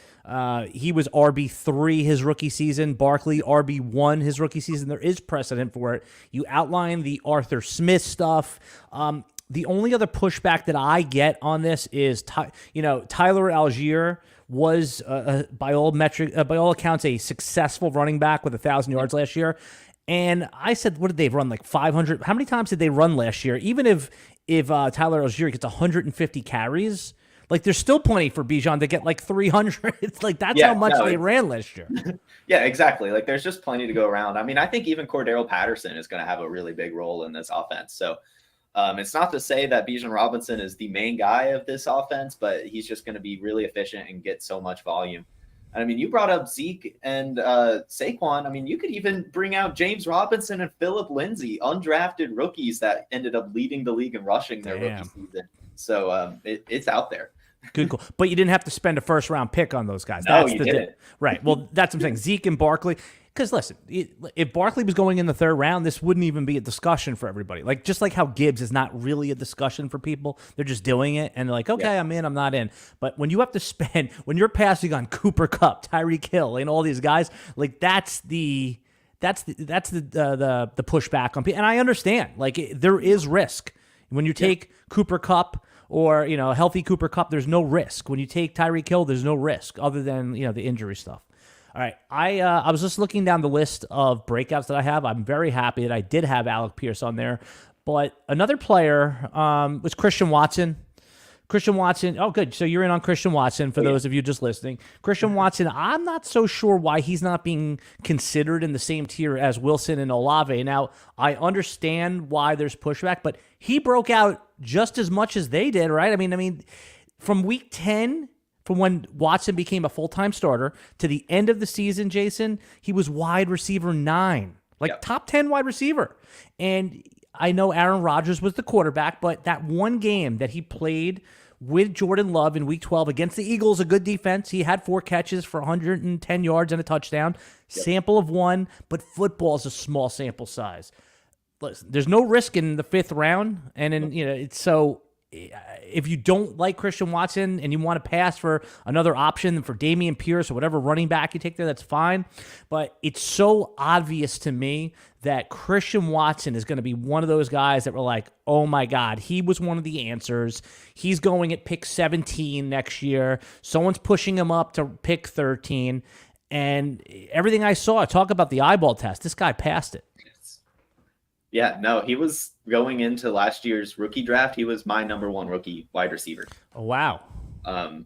[SPEAKER 1] He was RB3 his rookie season. Barkley, RB1 his rookie season. There is precedent for it. You outline the Arthur Smith stuff. The only other pushback that I get on this is, Tyler Algier was, by all accounts, a successful running back with 1,000 yards last year. And I said, what did they run, like 500? How many times did they run last year? Even if Tyler Algier gets 150 carries, like, there's still plenty for Bijan to get like 300. It's like, that's how much they ran last year.
[SPEAKER 2] Yeah, exactly. Like, there's just plenty to go around. I mean, I think even Cordero Patterson is going to have a really big role in this offense. So it's not to say that Bijan Robinson is the main guy of this offense, but he's just going to be really efficient and get so much volume. And I mean, you brought up Zeke and Saquon. I mean, you could even bring out James Robinson and Phillip Lindsay, undrafted rookies that ended up leading the league in rushing their rookie season. So it's out there.
[SPEAKER 1] Good call. But you didn't have to spend a first-round pick on those guys.
[SPEAKER 2] No, you didn't.
[SPEAKER 1] Right. Well, that's what I'm saying. Zeke and Barkley. Because, listen, if Barkley was going in the 3rd round, this wouldn't even be a discussion for everybody. Like, just like how Gibbs is not really a discussion for people. They're just doing it, and they're like, okay, I'm in, I'm not in. But when you have to spend, when you're passing on Cooper Kupp, Tyreek Hill, and all these guys, like, that's the pushback on people. And I understand. Like, there is risk. When you take Cooper Kupp, or, a healthy Cooper Kupp, there's no risk. When you take Tyreek Hill, there's no risk other than, the injury stuff. All right. I was just looking down the list of breakouts that I have. I'm very happy that I did have Alec Pierce on there. But another player was Christian Watson. Christian Watson. Oh, good. So you're in on Christian Watson for those of you just listening. Christian Watson, I'm not so sure why he's not being considered in the same tier as Wilson and Olave. Now, I understand why there's pushback, but he broke out just as much as they did, right? I mean, from week 10, from when Watson became a full-time starter to the end of the season, Jason, he was wide receiver 9, top 10 wide receiver. And I know Aaron Rodgers was the quarterback, but that one game that he played with Jordan Love in Week 12 against the Eagles, a good defense, he had 4 catches for 110 yards and a touchdown, sample of 1, but football is a small sample size. listen, there's no risk in the 5th round, and then it's so. If you don't like Christian Watson and you want to pass for another option for Dameon Pierce or whatever running back you take there, that's fine. But it's so obvious to me that Christian Watson is going to be one of those guys that were like, oh my God, he was one of the answers. He's going at pick 17 next year. Someone's pushing him up to pick 13. And everything I saw, talk about the eyeball test, this guy passed it.
[SPEAKER 2] Yeah, no, he was going into last year's rookie draft. He was my number 1 rookie wide receiver.
[SPEAKER 1] Oh, wow.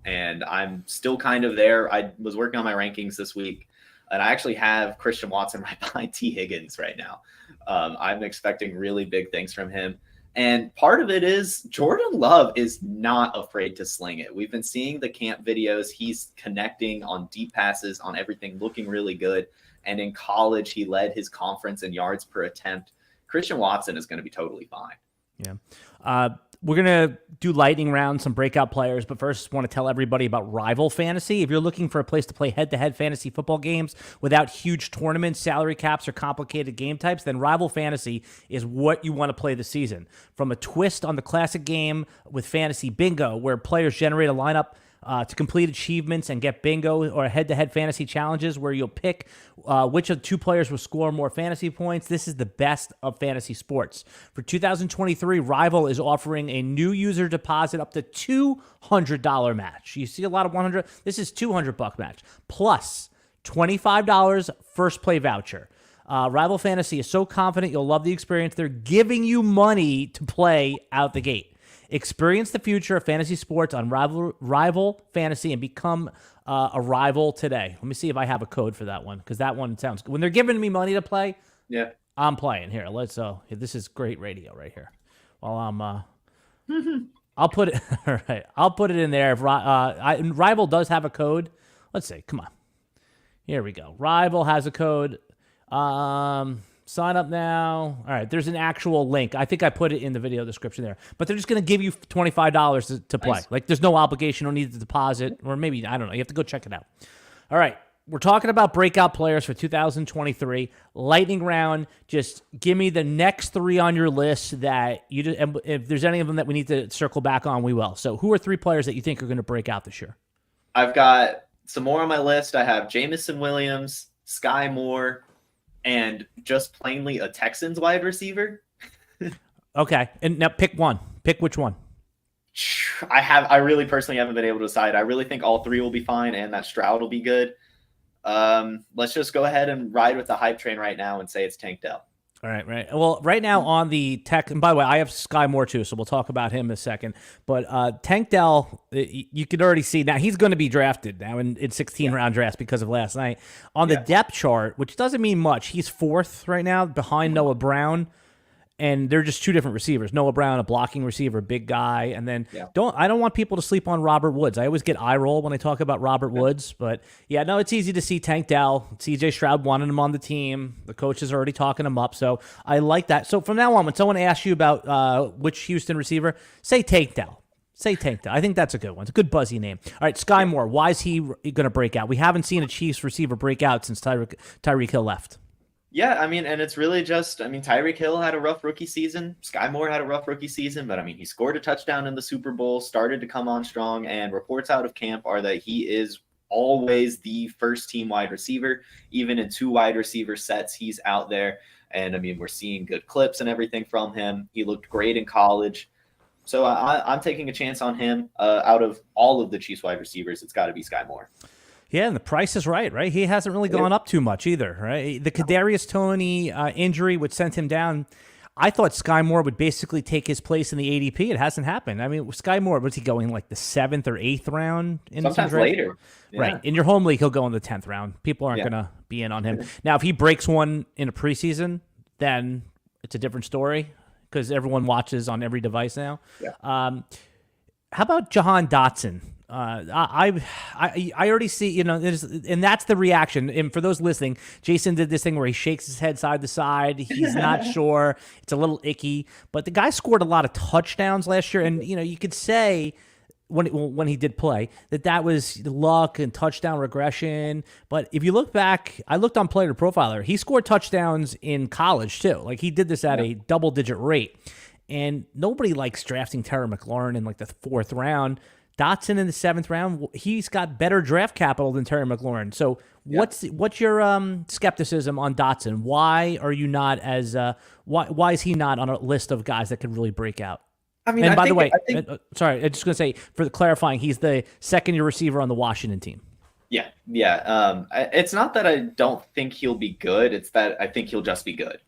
[SPEAKER 2] And I'm still kind of there. I was working on my rankings this week, and I actually have Christian Watson right behind T. Higgins right now. I'm expecting really big things from him. And part of it is Jordan Love is not afraid to sling it. We've been seeing the camp videos. He's connecting on deep passes, on everything, looking really good. And in college, he led his conference in yards per attempt. Christian Watson is going to be totally fine.
[SPEAKER 1] Yeah. We're going to do lightning round, some breakout players, but first want to tell everybody about Rival Fantasy. If you're looking for a place to play head-to-head fantasy football games without huge tournaments, salary caps, or complicated game types, then Rival Fantasy is what you want to play this season. From a twist on the classic game with Fantasy Bingo, where players generate a lineup to complete achievements and get bingo, or head-to-head fantasy challenges where you'll pick which of the 2 players will score more fantasy points. This is the best of fantasy sports. For 2023, Rival is offering a new user deposit up to $200 match. You see a lot of 100. This is $200 match plus $25 first play voucher. Rival Fantasy is so confident you'll love the experience. They're giving you money to play out the gate. Experience the future of fantasy sports on Rival Fantasy and become a rival today. Let me see if I have a code for that one, because that one sounds good. When they're giving me money to play,
[SPEAKER 2] yeah,
[SPEAKER 1] I'm playing. Here, let's. This is great radio right here. While I'm, I'll put it. All right, I'll put it in there. If Rival does have a code, let's see. Come on, here we go. Rival has a code. Sign up now. All right, there's an actual link. I think I put it in the video description there. But they're just going to give you $25 to play. Nice. Like, there's no obligation, no need to deposit, or maybe, I don't know. You have to go check it out. All right, we're talking about breakout players for 2023. Lightning round, just give me the next 3 on your list that you, and if there's any of them that we need to circle back on, we will. So who are 3 players that you think are going to break out this year?
[SPEAKER 2] I've got some more on my list. I have Jamison Williams, Sky Moore, and just plainly a Texans wide receiver.
[SPEAKER 1] Okay. And now pick one. Pick which one.
[SPEAKER 2] I really personally haven't been able to decide. I really think all 3 will be fine and that Stroud will be good. Let's just go ahead and ride with the hype train right now and say it's Tank Dell.
[SPEAKER 1] All right, right. Well, right now on the tech, and by the way, I have Sky Moore too, so we'll talk about him in a second. But Tank Dell, you can already see now he's going to be drafted now in 16-round drafts because of last night. On the depth chart, which doesn't mean much, he's 4th right now behind Noah Brown. And they're just 2 different receivers. Noah Brown, a blocking receiver, big guy. And then I don't want people to sleep on Robert Woods. I always get eye roll when I talk about Robert Woods. But, yeah, no, it's easy to see Tank Dell. CJ Stroud wanted him on the team. The coaches are already talking him up. So I like that. So from now on, when someone asks you about which Houston receiver, say Tank Dell. Say Tank Dell. I think that's a good one. It's a good buzzy name. All right, Sky Moore, why is he going to break out? We haven't seen a Chiefs receiver break out since Tyreek Hill left.
[SPEAKER 2] Yeah, I mean, and it's really just, Tyreek Hill had a rough rookie season. Sky Moore had a rough rookie season, but he scored a touchdown in the Super Bowl, started to come on strong, and reports out of camp are that he is always the first team wide receiver. Even in 2 wide receiver sets, he's out there. And we're seeing good clips and everything from him. He looked great in college. So I'm taking a chance on him. Out of all of the Chiefs wide receivers, it's got to be Sky Moore.
[SPEAKER 1] Yeah, and the price is right? He hasn't really gone up too much either, right? The Kadarius Toney injury, which sent him down, I thought Sky Moore would basically take his place in the ADP. It hasn't happened. Sky Moore, was he going like the 7th or 8th round?
[SPEAKER 2] Sometimes later.
[SPEAKER 1] Yeah. Right. In your home league, he'll go in the 10th round. People aren't going to be in on him. Now, if he breaks one in a preseason, then it's a different story because everyone watches on every device now.
[SPEAKER 2] Yeah.
[SPEAKER 1] How about Jahan Dotson? I already see, and that's the reaction. And for those listening, Jason did this thing where he shakes his head side to side. He's not sure. It's a little icky. But the guy scored a lot of touchdowns last year. And, you could say when he did play, that was luck and touchdown regression. But if you look back, I looked on Player Profiler. He scored touchdowns in college too. Like he did this at a double-digit rate. And nobody likes drafting Terry McLaurin in like the 4th round. Dotson in the 7th round, he's got better draft capital than Terry McLaurin. So what's your skepticism on Dotson? Why are you not as why is he not on a list of guys that could really break out?
[SPEAKER 2] I mean,
[SPEAKER 1] and by the way,
[SPEAKER 2] think,
[SPEAKER 1] sorry, I'm just going to say, for the clarifying, he's the second-year receiver on the Washington team.
[SPEAKER 2] Yeah. It's not that I don't think he'll be good. It's that I think he'll just be good.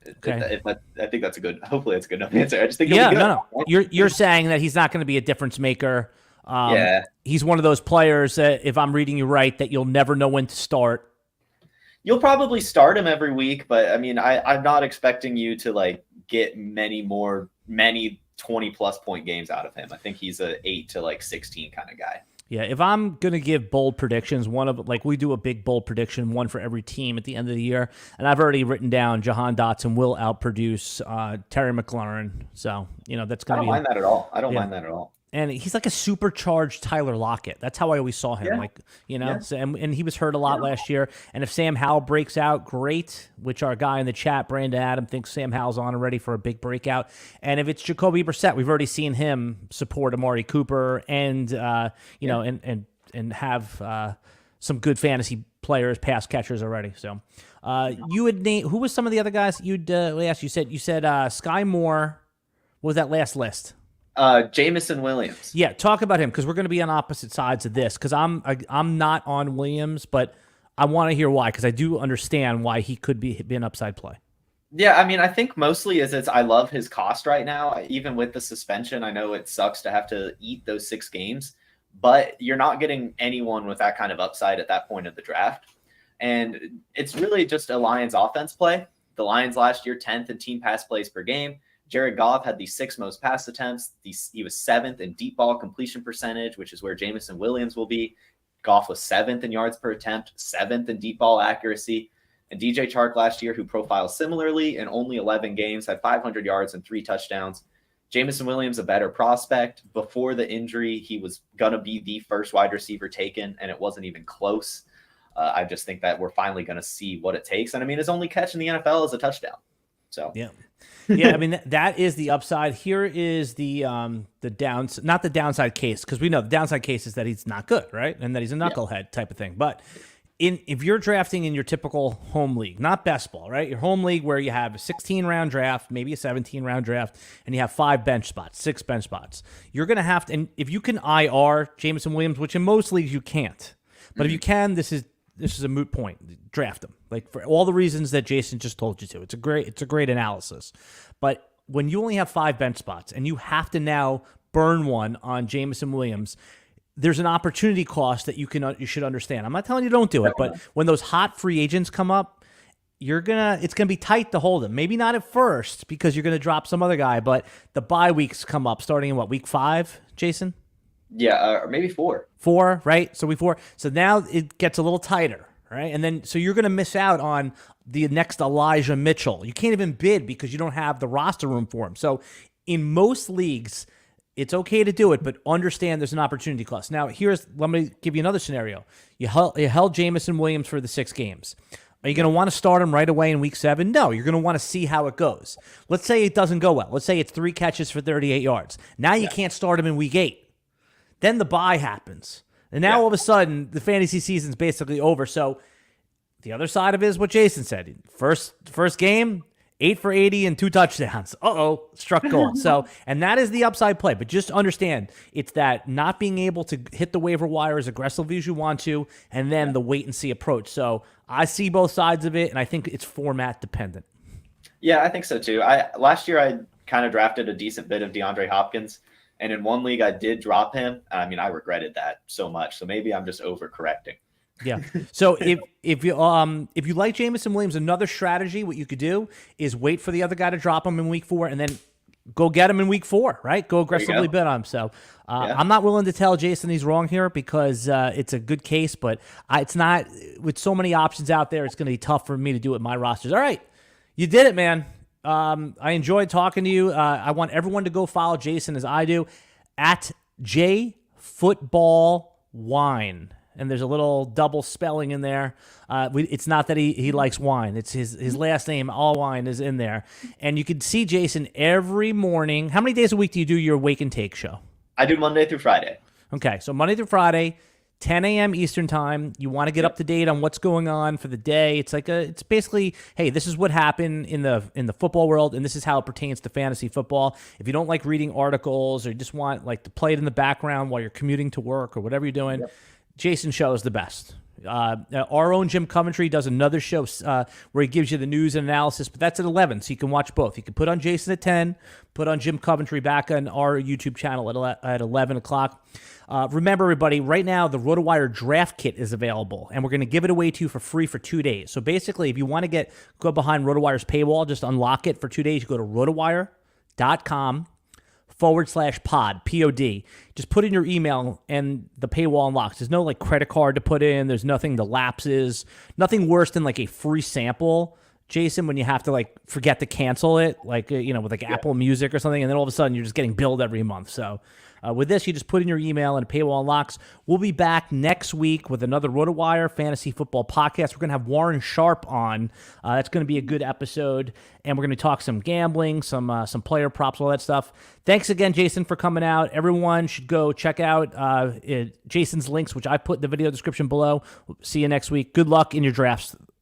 [SPEAKER 1] Okay.
[SPEAKER 2] I think that's hopefully that's a good enough answer. I just think he'll be good.
[SPEAKER 1] No. You're saying that he's not going to be a difference maker. He's one of those players that, if I'm reading you right, that you'll never know when to start.
[SPEAKER 2] You'll probably start him every week, but I mean, I'm not expecting you to like get many 20+ point games out of him. I think he's a 8 to like 16 kind of guy.
[SPEAKER 1] Yeah, if I'm going to give bold predictions, we do a big bold prediction, one for every team at the end of the year, and I've already written down Jahan Dotson will outproduce Terry McLaurin. So, that's going to be...
[SPEAKER 2] I don't mind that at all. I don't mind that at all.
[SPEAKER 1] And he's like a supercharged Tyler Lockett. That's how I always saw him. So, and he was hurt a lot last year. And if Sam Howell breaks out, great, which our guy in the chat, Brandon Adam, thinks Sam Howell's on already for a big breakout. And if it's Jacoby Brissett, we've already seen him support Amari Cooper and, and have some good fantasy players, pass catchers already. So you would name, who was some of the other guys you'd ask? You said Sky Moore. What was that last list?
[SPEAKER 2] Jameson Williams.
[SPEAKER 1] Yeah, talk about him, because we're going to be on opposite sides of this, because I'm not on Williams, but I want to hear why, because I do understand why he could be an upside play.
[SPEAKER 2] Yeah, I mean, I think mostly I love his cost right now. Even with the suspension, I know it sucks to have to eat those 6 games, but you're not getting anyone with that kind of upside at that point of the draft. And it's really just a Lions offense play. The Lions last year, 10th in team pass plays per game. Jared Goff had the 6th most pass attempts. He was 7th in deep ball completion percentage, which is where Jameson Williams will be. Goff was 7th in yards per attempt, 7th in deep ball accuracy. And DJ Chark last year, who profiled similarly in only 11 games, had 500 yards and 3 touchdowns. Jameson Williams, a better prospect. Before the injury, he was going to be the first wide receiver taken, and it wasn't even close. I just think that we're finally going to see what it takes. And I mean, his only catch in the NFL is a touchdown. So
[SPEAKER 1] yeah. I mean, that is the upside. Here is the downs, not the downside case, because we know the downside case is that he's not good, right? And that he's a knucklehead type of thing. But if you're drafting in your typical home league, not best ball, right? Your home league where you have a 16-round draft, maybe a 17-round draft, and you have 5 bench spots, 6 bench spots, you're going to have to, and if you can IR Jameson Williams, which in most leagues you can't, but if you can, this is a moot point. Draft him, like, for all the reasons that Jason just told you to. It's a great analysis. But when you only have 5 bench spots and you have to now burn one on Jameson Williams, there's an opportunity cost that you should understand. I'm not telling you don't do it, but when those hot free agents come up, it's gonna be tight to hold him. Maybe not at first, because you're gonna drop some other guy, but the bye weeks come up starting in week 5, Jason?
[SPEAKER 2] Yeah, or maybe 4.
[SPEAKER 1] 4, right? So 4. So now it gets a little tighter, right? And then so you're going to miss out on the next Elijah Mitchell. You can't even bid because you don't have the roster room for him. So in most leagues, it's okay to do it, but understand there's an opportunity cost. Now, let me give you another scenario. You held Jameson Williams for the 6 games. Are you going to want to start him right away in week 7? No, you're going to want to see how it goes. Let's say it doesn't go well. Let's say it's 3 catches for 38 yards. Now you can't start him in week 8. Then the bye happens. And now all of a sudden, the fantasy season's basically over. So the other side of it is what Jason said. First game, 8 for 80 and 2 touchdowns. Struck gold. So, and that is the upside play. But just understand, it's that not being able to hit the waiver wire as aggressively as you want to, and then the wait and see approach. So I see both sides of it, and I think it's format dependent.
[SPEAKER 2] Yeah, I think so too. Last year I kind of drafted a decent bit of DeAndre Hopkins. And in one league, I did drop him. I mean, I regretted that so much. So maybe I'm just overcorrecting.
[SPEAKER 1] Yeah. So if you like Jameson Williams, another strategy, what you could do is wait for the other guy to drop him in week 4, and then go get him in week 4. Right? Go aggressively bid on him. So I'm not willing to tell Jason he's wrong here, because it's a good case, but it's not, with so many options out there. It's going to be tough for me to do it in my rosters. All right, you did it, man. I enjoyed talking to you. I want everyone to go follow Jason as I do. at JFootballWine. And there's a little double spelling in there. It's not that he likes wine. It's his last name, Allwine, is in there. And you can see Jason every morning. How many days a week do you do your Wake and Take show?
[SPEAKER 2] I do Monday through Friday.
[SPEAKER 1] Okay, so Monday through Friday, 10 a.m. Eastern time. You want to get up to date on what's going on for the day. It's basically, hey, this is what happened in the football world, and this is how it pertains to fantasy football. If you don't like reading articles or you just want like to play it in the background while you're commuting to work or whatever you're doing, Jason's show is the best. Our own Jim Coventry does another show where he gives you the news and analysis, but that's at 11, so you can watch both. You can put on Jason at 10, put on Jim Coventry back on our YouTube channel at 11 o'clock. Remember, everybody, right now the RotoWire Draft Kit is available, and we're going to give it away to you for free for 2 days. So basically, if you want to go behind RotoWire's paywall, just unlock it for 2 days. You go to rotowire.com/pod, P-O-D. Just put in your email and the paywall unlocks. There's no like credit card to put in. There's nothing to lapses. Nothing worse than like a free sample, Jason, when you have to like forget to cancel it, like, with like Apple Music or something, and then all of a sudden you're just getting billed every month. So with this, you just put in your email and paywall unlocks. We'll be back next week with another RotoWire Fantasy Football podcast. We're going to have Warren Sharp on. That's going to be a good episode, and we're going to talk some gambling, some player props, all that stuff. Thanks again, Jason, for coming out. Everyone should go check out Jason's links, which I put in the video description below. See you next week. Good luck in your drafts.